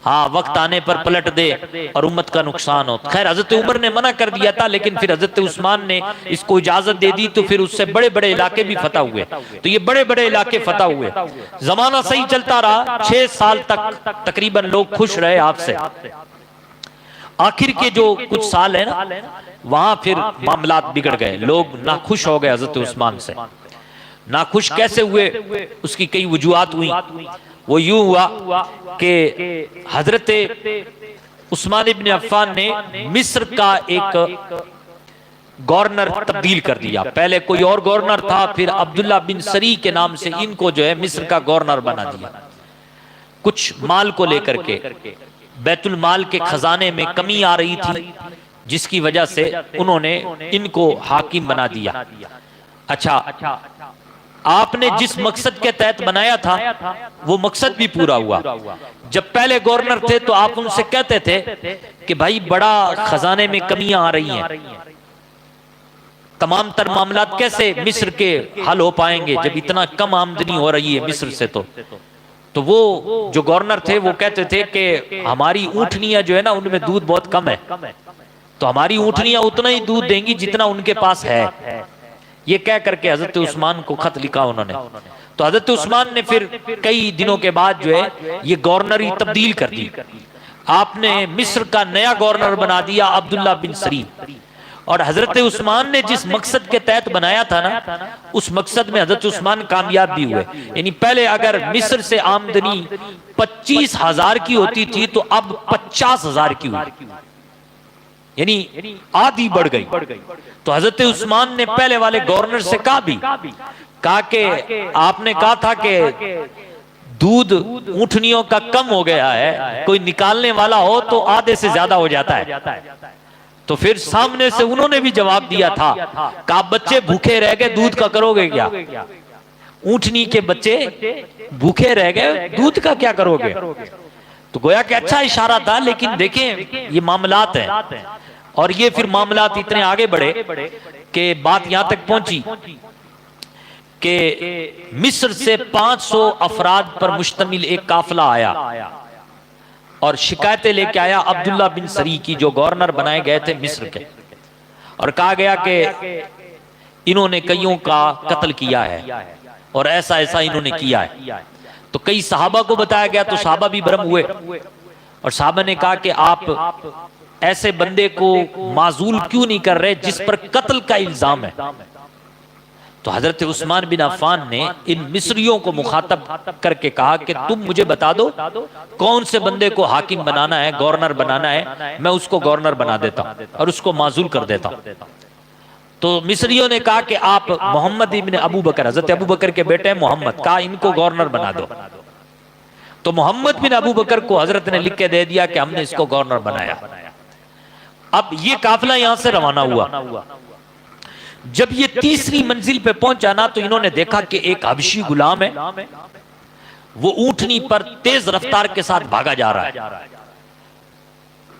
हाँ वक्त आने पर पलट दे और उम्मत का नुकसान हो। खैर हजरत उमर ने मना कर दिया था, लेकिन फिर हजरत उस्मान ने इसको इजाजत दे दी, तो फिर उससे बड़े बड़े इलाके भी फतह हुए। तो ये बड़े बड़े इलाके फतह हुए, जमाना सही चलता रहा। 6 साल तक तकरीबन लोग खुश रहे आपसे। आखिर के जो कुछ साल है ना, वहां फिर मामलात बिगड़ गए, लोग नाखुश हो गए हजरत उस्मान से। नाखुश कैसे हुए, उसकी कई वजूहात हुई। वो यूं हुआ कि हजरत उस्मान इब्ने अफ़्फ़ान ने मिस्र का एक गवर्नर तब्दील कर दिया। पहले कोई और गवर्नर था, फिर अब्दुल्ला बिन सरी के नाम से इनको जो है मिस्र का गवर्नर बना दिया। कुछ माल को लेकर के बैतुल माल के खजाने में कमी आ रही थी, जिसकी वजह से उन्होंने इनको हाकिम बना दिया। अच्छा, आपने जिस मकसद के तहत बनाया था वो मकसद भी पूरा हुआ। जब पहले गवर्नर थे तो आप उनसे कहते थे कि भाई बड़ा खजाने में कमियां आ रही हैं, तमाम तर मामलात कैसे मिस्र के हल हो पाएंगे जब इतना कम आमदनी हो रही है मिस्र से। तो वो जो गवर्नर थे वो कहते थे कि हमारी ऊँटनियां जो है ना उनमें दूध बहुत कम है, तो हमारी ऊँटनियां उतना ही दूध देंगी जितना उनके पास है। ये कह करके हजरत उस्मान को खत लिखा उन्होंने। तो हजरत उस्मान ने फिर कई दिनों के बाद जो है ये गवर्नरी तब्दील कर दी। आपने मिस्र का नया गवर्नर बना दिया अब्दुल्ला बिन सरी। और हजरत उस्मान ने जिस मकसद के तहत बनाया था ना, उस मकसद में हजरत उस्मान कामयाब भी हुए। यानी पहले अगर मिस्र से आमदनी 25,000 की होती थी तो अब 50,000 की हुई, यानी आधी बढ़ गई। तो हजरत उस्मान ने पहले वाले गवर्नर से कहा कि आपने कहा था कि दूध ऊँटनियों का कम हो गया है, कोई निकालने वाला हो तो आधे से ज्यादा हो जाता है। तो फिर सामने से उन्होंने भी जवाब दिया था कि आप बच्चे भूखे रह गए, दूध का करोगे क्या? ऊँटनी के बच्चे भूखे रह गए, दूध का क्या करोगे? तो गोया कि अच्छा इशारा था, लेकिन देखें ये मामलात हैं। और ये फिर मामलात इतने आगे बढ़े कि बात यहां तक पहुंची कि मिस्र से 500 अफराद पर मुश्तमिल एक काफिला आया और शिकायतें लेके आया अब्दुल्ला बिन सरी की, जो गवर्नर बनाए गए थे मिस्र के। और कहा गया कि इन्होंने कईयों का कत्ल किया है और ऐसा ऐसा इन्होंने किया है। तो कई सहाबा को बताया गया, तो सहाबा भी भरम हुए और सहाबा ने कहा कि आप ऐसे बंदे को माजूल क्यों नहीं कर रहे जिस पर कत्ल का इल्जाम है? तो हजरत उस्मान बिन अफ़्फ़ान ने इन मिस्रियों को मुखातब करके कहा कि तुम मुझे बता दो कौन से बंदे को हाकिम बनाना है, गवर्नर बनाना है, मैं उसको गवर्नर बना देता हूं और उसको माजूल कर देता हूं। तो मिस्रियों ने कहा कि आप मोहम्मद इब्न अबू बकर, हजरत अबू बकर के बेटे मोहम्मद, कहा इनको गवर्नर बना दो। तो मोहम्मद बिन अबू बकर को हजरत ने लिख के दे दिया कि हमने इसको गवर्नर बनाया। अब ये काफिला यहां से रवाना हुआ। जब ये तीसरी मंजिल पे पहुंचा ना, तो इन्होंने देखा कि एक हबशी गुलाम है, वो ऊंटनी पर तेज रफ्तार के साथ भागा जा रहा है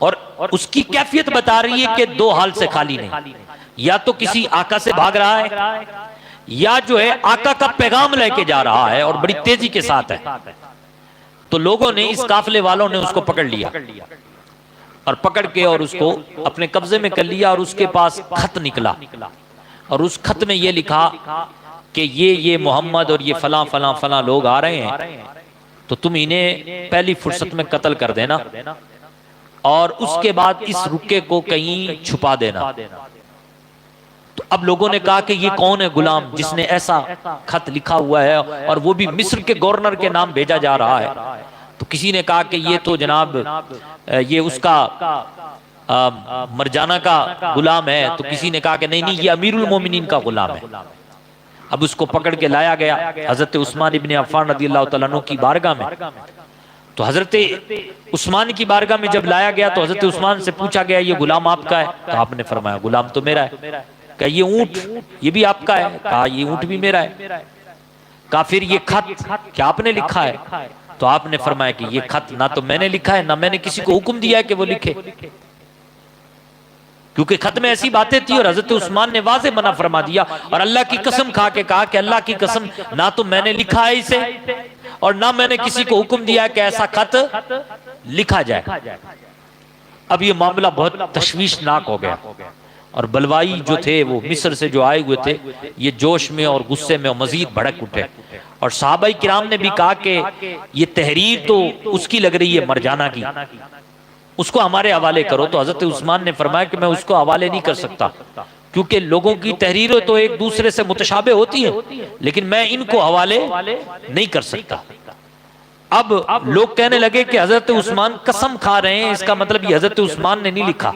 और उसकी कैफियत बता रही है कि दो हाल से खाली नहीं, या तो किसी आका से भाग रहा है या जो है आका का पैगाम लेके जा रहा है और बड़ी तेजी के साथ है। तो लोगों ने, इस काफिले वालों ने उसको पकड़ लिया और पकड़ के और उसको अपने कब्जे में कर लिया। और उसके पास खत निकला और उस खत में ये लिखा कि ये मोहम्मद और ये फलां फलां फलां लोग आ रहे हैं, तो तुम इन्हें पहली फुर्सत में कत्ल कर देना और उसके बाद इस रुके को कहीं छुपा देना। तो अब लोगों ने कहा कि ये कौन है गुलाम जिसने ऐसा खत लिखा हुआ है और वो भी मिस्र के गवर्नर के नाम भेजा जा रहा है? तो किसी ने कहा कि ये तो जनाब ये उसका मरजाना का गुलाम है। तो किसी ने कहा कि नहीं नहीं, ये अमीरुल मोमिनीन का गुलाम है। अब उसको पकड़ के लाया गया हजरत उस्मान इब्ने अफ़्फ़ान रज़ियल्लाहु तआला अन्हु की बारगाह में। तो हजरत उस्मान की बारगाह में जब लाया गया तो हजरत उस्मान से पूछा गया ये गुलाम आपका है? तो आपने फरमाया गुलाम तो मेरा है। कहा ये ऊंट ये भी आपका है? कहा ये ऊंट भी मेरा है। कहा फिर ये खत क्या आपने लिखा है? तो आपने फरमाया कि ये खत ना तो मैंने लिखा है ना मैंने किसी को हुक्म दिया है कि वो लिखे, क्योंकि खत में ऐसी बातें थी। और हजरत उस्मान ने वाज़े मना फरमा दिया और अल्लाह की कसम खा के कहा कि अल्लाह की कसम, ना तो मैंने लिखा है इसे और ना मैंने किसी को हुक्म दिया है कि ऐसा खत लिखा जाए। अब ये मामला बहुत तशवीशनाक हो गया और बलवाई जो थे वो मिस्र से जो आए हुए थे, ये जोश में और गुस्से में मजीद भड़क उठे। और सहाबाई किराम ने भी कहा कि ये तहरीर तो उसकी लग रही है मरजाना की, उसको हमारे हवाले करो। तो हजरत उस्मान ने फरमाया कि मैं उसको हवाले नहीं कर सकता, क्योंकि लोगों की तहरीरें तो एक दूसरे से मुतशाबे होती है, लेकिन मैं इनको हवाले नहीं कर सकता। अब लोग कहने लगे कि हजरत उस्मान कसम खा रहे हैं, इसका मतलब ये हजरत उस्मान ने नहीं लिखा,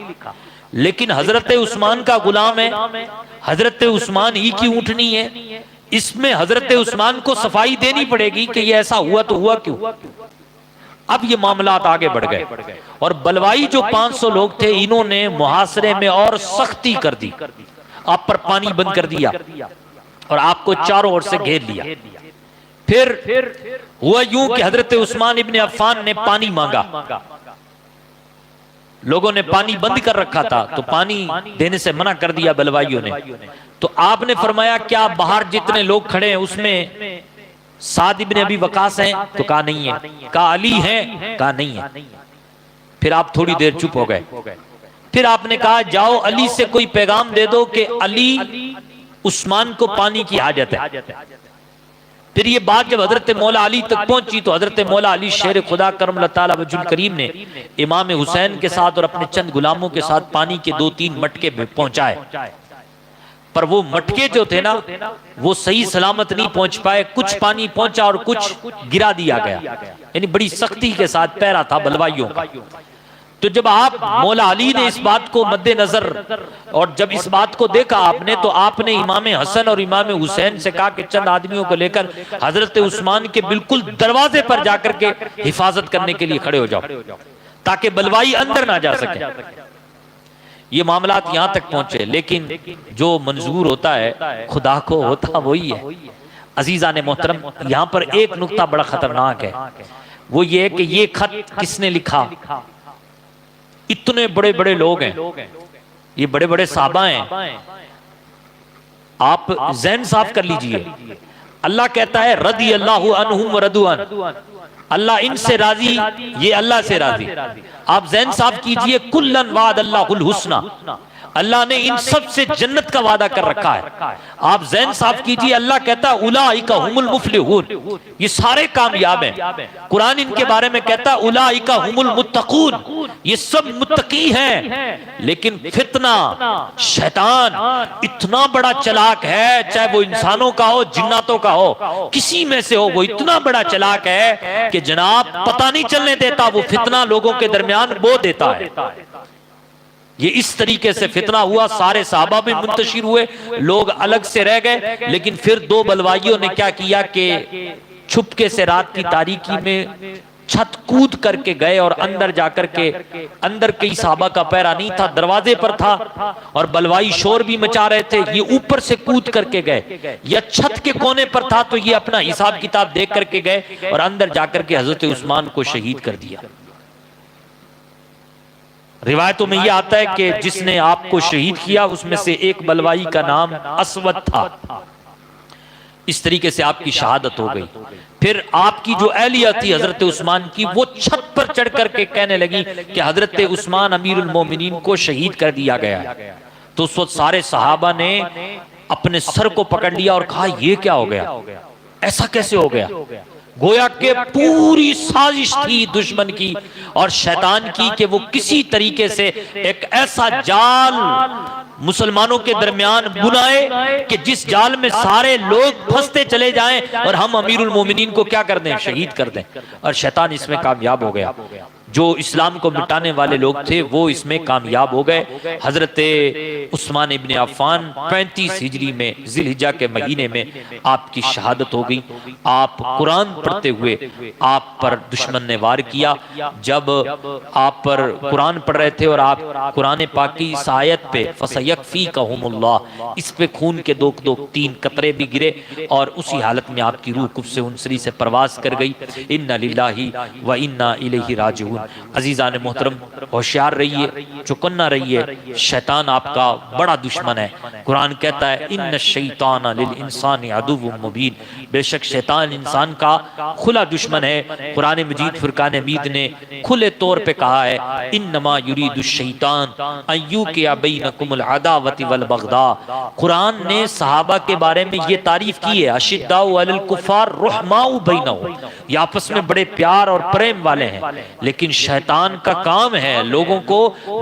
लेकिन हजरत उस्मान का गुलाम है, हजरत उस्मान ही की ऊँटनी है, इसमें हजरत उस्मान को सफाई देनी पड़ेगी कि ये ऐसा हुआ तो हुआ क्यों। अब ये मामलात आगे बढ़ गए और बलवाई जो 500 लोग थे, इन्होंने मुहासरे में और सख्ती कर दी, आप पर पानी बंद कर दिया और आपको चारों ओर से घेर लिया। फिर हुआ यूं कि हजरत उस्मान इब्ने अफ़्फ़ान ने पानी मांगा। लोगों ने पानी बंद कर रखा था तो पानी देने से मना कर दिया बलवाइयों ने। तो आपने फरमाया क्या बाहर जितने लोग खड़े हैं उसमें साद इब्ने अबी वकास हैं? तो कहा नहीं है। कहा अली हैं? कहा नहीं है। फिर आप थोड़ी देर चुप हो गए। फिर आपने कहा जाओ अली से कोई पैगाम दे दो कि अली उस्मान को पानी की हाजत है। फिर ये बात जब हजरत मौला अली तक पहुंची तो हजरत मौला अली शेर खुदा करम अल्लाह ताला वजुल करीम ने इमाम हुसैन के साथ और अपने चंद गुलामों के साथ पानी के 2-3 मटके पहुंचाए, पर वो मटके जो थे ना वो सही सलामत नहीं पहुंच पाए। कुछ पानी पहुंचा और कुछ गिरा दिया गया, यानी बड़ी सख्ती के साथ पहरा था बलवाइयों का। तो जब आप मौला अली ने इस बात को मद्देनजर और जब इस बात को देखा आपने, तो आपने इमाम हसन और इमाम हुसैन से कहा कि चंद आदमियों को लेकर हजरत उस्मान के बिल्कुल दरवाजे पर जाकर के हिफाजत करने के लिए खड़े हो जाओ, ताकि बलवाई अंदर ना जा सके। ये मामलात यहां तक पहुंचे, लेकिन जो मंजूर होता है खुदा को होता वही है। अजीजा ने मोहतरम, यहां पर एक नुक्ता बड़ा खतरनाक है, वो ये है कि ये खत किसने लिखा। इतने बड़े बड़े लोग हैं, ये बड़े बड़े साहबा हैं, आप ज़हन साफ कर लीजिए। अल्लाह कहता है रदी अल्लाहु अन्हुम व रदू अन, अल्लाह इनसे राजी, ये अल्लाह से राजी। आप ज़हन साफ कीजिए, कुल्लन वाद अल्लाहुल हुस्ना, अल्लाह ने इन सब से जन्नत का वादा कर रखा है। आप ज़हन साफ कीजिए, अल्लाह कहता है उलाइका हुमुल मुफलिहून, ये सारे कामयाब हैं। कुरान इनके बारे में कहता है उलाइका हुमुल मुत्तकून, ये सब मुत्तकी हैं। लेकिन फितना, शैतान इतना बड़ा चलाक है, चाहे वो इंसानों का हो, जिन्नातों का हो, किसी में से हो, वो इतना बड़ा चलाक है कि जनाब पता नहीं चलने देता, वो फितना लोगों के दरमियान बो देता है। ये इस तरीके से फितना हुआ, सारे साहबा भी मुंतशिर हुए, लोग अलग से रह गए। लेकिन फिर दो बलवाइयों ने क्या किया कि छुपके से रात की तारीकी में छत कूद करके गए और अंदर जाकर के, अंदर कई साहबा का पैरा नहीं था, दरवाजे पर था और बलवाई शोर भी मचा रहे थे। ये ऊपर से कूद करके गए, या छत के कोने पर था तो ये अपना हिसाब किताब देख करके गए और अंदर जाकर के हजरत उस्मान को शहीद कर दिया। रिवायतों में यह आता है कि जिसने आपको शहीद किया उसमें से एक बलवाई का नाम असवद था। इस तरीके से आपकी शहादत हो गई। फिर आपकी जो एहलिया थी हजरत उस्मान की, वो छत पर चढ़ करके कहने लगी कि हजरत उस्मान अमीरुल मोमिनीन को शहीद कर दिया गया है। तो उस वक्त सारे सहाबा ने अपने सर को पकड़ लिया और कहा यह क्या हो गया, ऐसा कैसे हो गया। गोया के पूरी साजिश थी दुश्मन की और शैतान की कि वो किसी तरीके से एक ऐसा जाल मुसलमानों के दरमियान बुनाए कि जिस जाल में सारे लोग फंसते चले जाएं और हम अमीरुल मोमिनीन को क्या कर दें, शहीद कर दें। और शैतान इसमें कामयाब हो गया। जो इस्लाम को मिटाने वाले लोग थे वो इसमें कामयाब हो गए। हजरत उस्मान इब्न अफ़्फ़ान 35 हिजरी में जिलहिज्जा के महीने में आपकी शहादत हो गई। आप कुरान पढ़ते हुए आप पर दुश्मन ने वार किया। जब आप पर कुरान पढ़ रहे थे और आप कुरान पाक की इस आयत पे फसयकफ़ीकहुमुल्लाह, इस पे खून के दो तीन कतरे भी गिरे और उसी हालत में आपकी रूह कुफ्से उनसरी से परवास कर गई। इन्ना लिल्लाहि व इन्ना इलैहि राजिऊन। अजीज़ान मोहतरम, होशियार रहिए, चौकन्ना रहिए, शैतान आपका बड़ा दुश्मन है। कुरान कहता है इन्न शैतान लिल इंसानी अदुव्वुम मुबीन, बेशक शैतान इंसान का खुला दुश्मन है। कुरान मजीद फुरकान हमीद ने खुले तौर पे कहा है इन्नमा युरीदु शैतान अन युक़िअ बैनकुमुल अदावति वल बग़दा। कुरान ने सहाबा के बारे में ये तारीफ की है, अशिद्दाउ अलल कुफ़ार रुहमाउ बैनहुम, ये आपस में बड़े प्यार और प्रेम वाले हैं। लेकिन शैतान का काम है लोगों को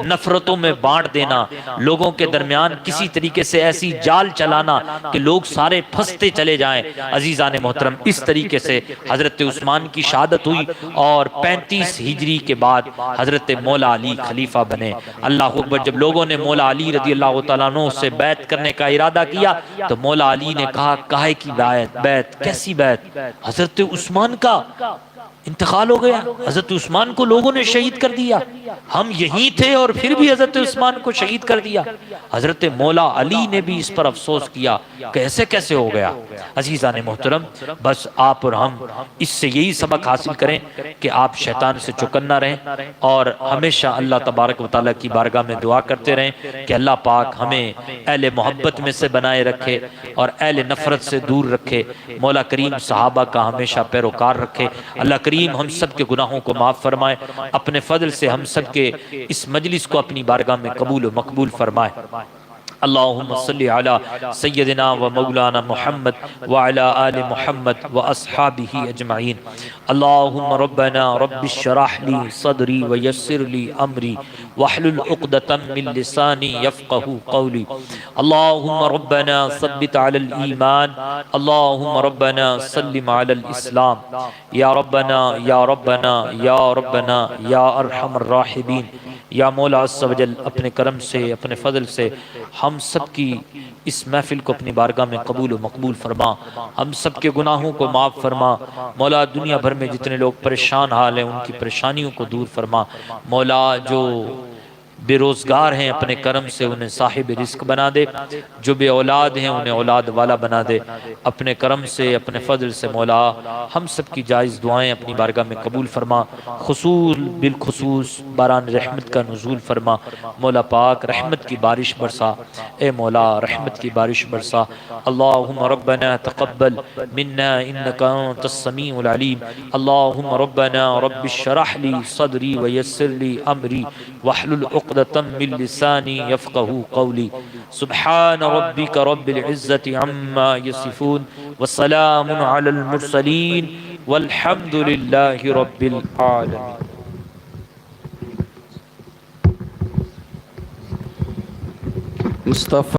नफरतों में बांट देना, लोगों के दरमियान किसी तरीके से ऐसी जाल चलाना कि लोग सारे फंसते चले जाएं। अजीज़ान मोहतरम, इस तरीके से हजरत उस्मान की शहादत हुई और 35 हिजरी के बाद हजरत मौला अली खलीफा बने। अल्लाह अकबर। जब लोगों ने मौला अली रज़ी अल्लाह तआला अन्हु से बैत करने का इरादा किया तो मौला अली ने कहा काहे की बैत, बैत कैसी बैत, हजरत उस्मान का इंतकाल हो गया, हजरत उस्मान को लोगों ने शहीद कर दिया, हम यहीं थे और फिर भी हजरत उस्मान को शहीद कर दिया। हजरत मौला अली ने भी इस पर अफसोस किया कैसे कैसे हो गया। अजीज़ान मोहतरम, बस आप और हम इससे यही सबक हासिल करें कि आप शैतान से चौकन्ना रहें और हमेशा अल्लाह तबारक व तआला की बारगाह में दुआ करते रहें कि अल्लाह पाक हमें अहले मोहब्बत में से बनाए रखे और अहले नफरत से दूर रखे। मौला करीम सहाबा का हमेशा पैरोकार रखे। अल्लाह करीम हम सब के गुनाहों को माफ़ फरमाए, अपने फजल से हम सब के इस मजलिस को अपनी बारगाह में कबूल व मकबूल फरमाए। अल्लाहुम्मा सल्लि अला सय्यदिना व मौलाना मुहम्मद व अला आलि मुहम्मद व अस्हाबिही अजमाइन। अल्लाहुम्मा रब्बना रब्बिश्रह ली सदरी व यस्सिर ली अमरी वहलुल उक़दतम मिन लिसानी यफ़क़हू क़ौली। अल्लाहुम्मा रब्बना सब्बित अलल ईमान। अल्लाहुम्मा रब्बना सल्लिम अलल इस्लाम। या रब्बना या रब्बना या रब्बना या अरहमर राहिमीन। या मौला अज़्ज़ व जल अपने करम से, अपने फ़ज़ल से हम सब की इस महफ़िल को अपनी बारगाह में कबूल व मकबूल फरमा। हम सब के गुनाहों को माफ़ फरमा। मौला दुनिया भर में जितने लोग परेशान हाल हैं उनकी परेशानियों को दूर फरमा। मौला जो बेरोज़गार हैं अपने करम से उन्हें साहिब रिस्क बना दे। जो बे औलाद हैं उन्हें औलाद वाला बना दे। अपने करम से, अपने फ़ज़ल से मौला हम सब की जायज़ दुआएं अपनी बारगाह में कबूल फरमा। खुसूस बिलखुसूस बारान रहमत का नुज़ूल फरमा। मौला पाक रहमत की बारिश बरसा। ए मौला रहमत की बारिश बरसा। अल्लाहुम्मा रब्बना तक़ब्बल मिन्ना इन्नका अंतस समीउल अलीम। अल्लाहुम्मा रब्बना रब्बिश्शरह ली सदरी व यस्सिर ली अमरी वहलुल उक़दतम मिन लिसानी यफ़क़हू क़ौली। सुब्हान रब्बिका रब्बिल इज़्ज़ति अम्मा यसिफ़ून व सलामुन अलल मुरसलीन वल्हम्दुलिल्लाहि रब्बिल आलमीन। मुस्तफ़ा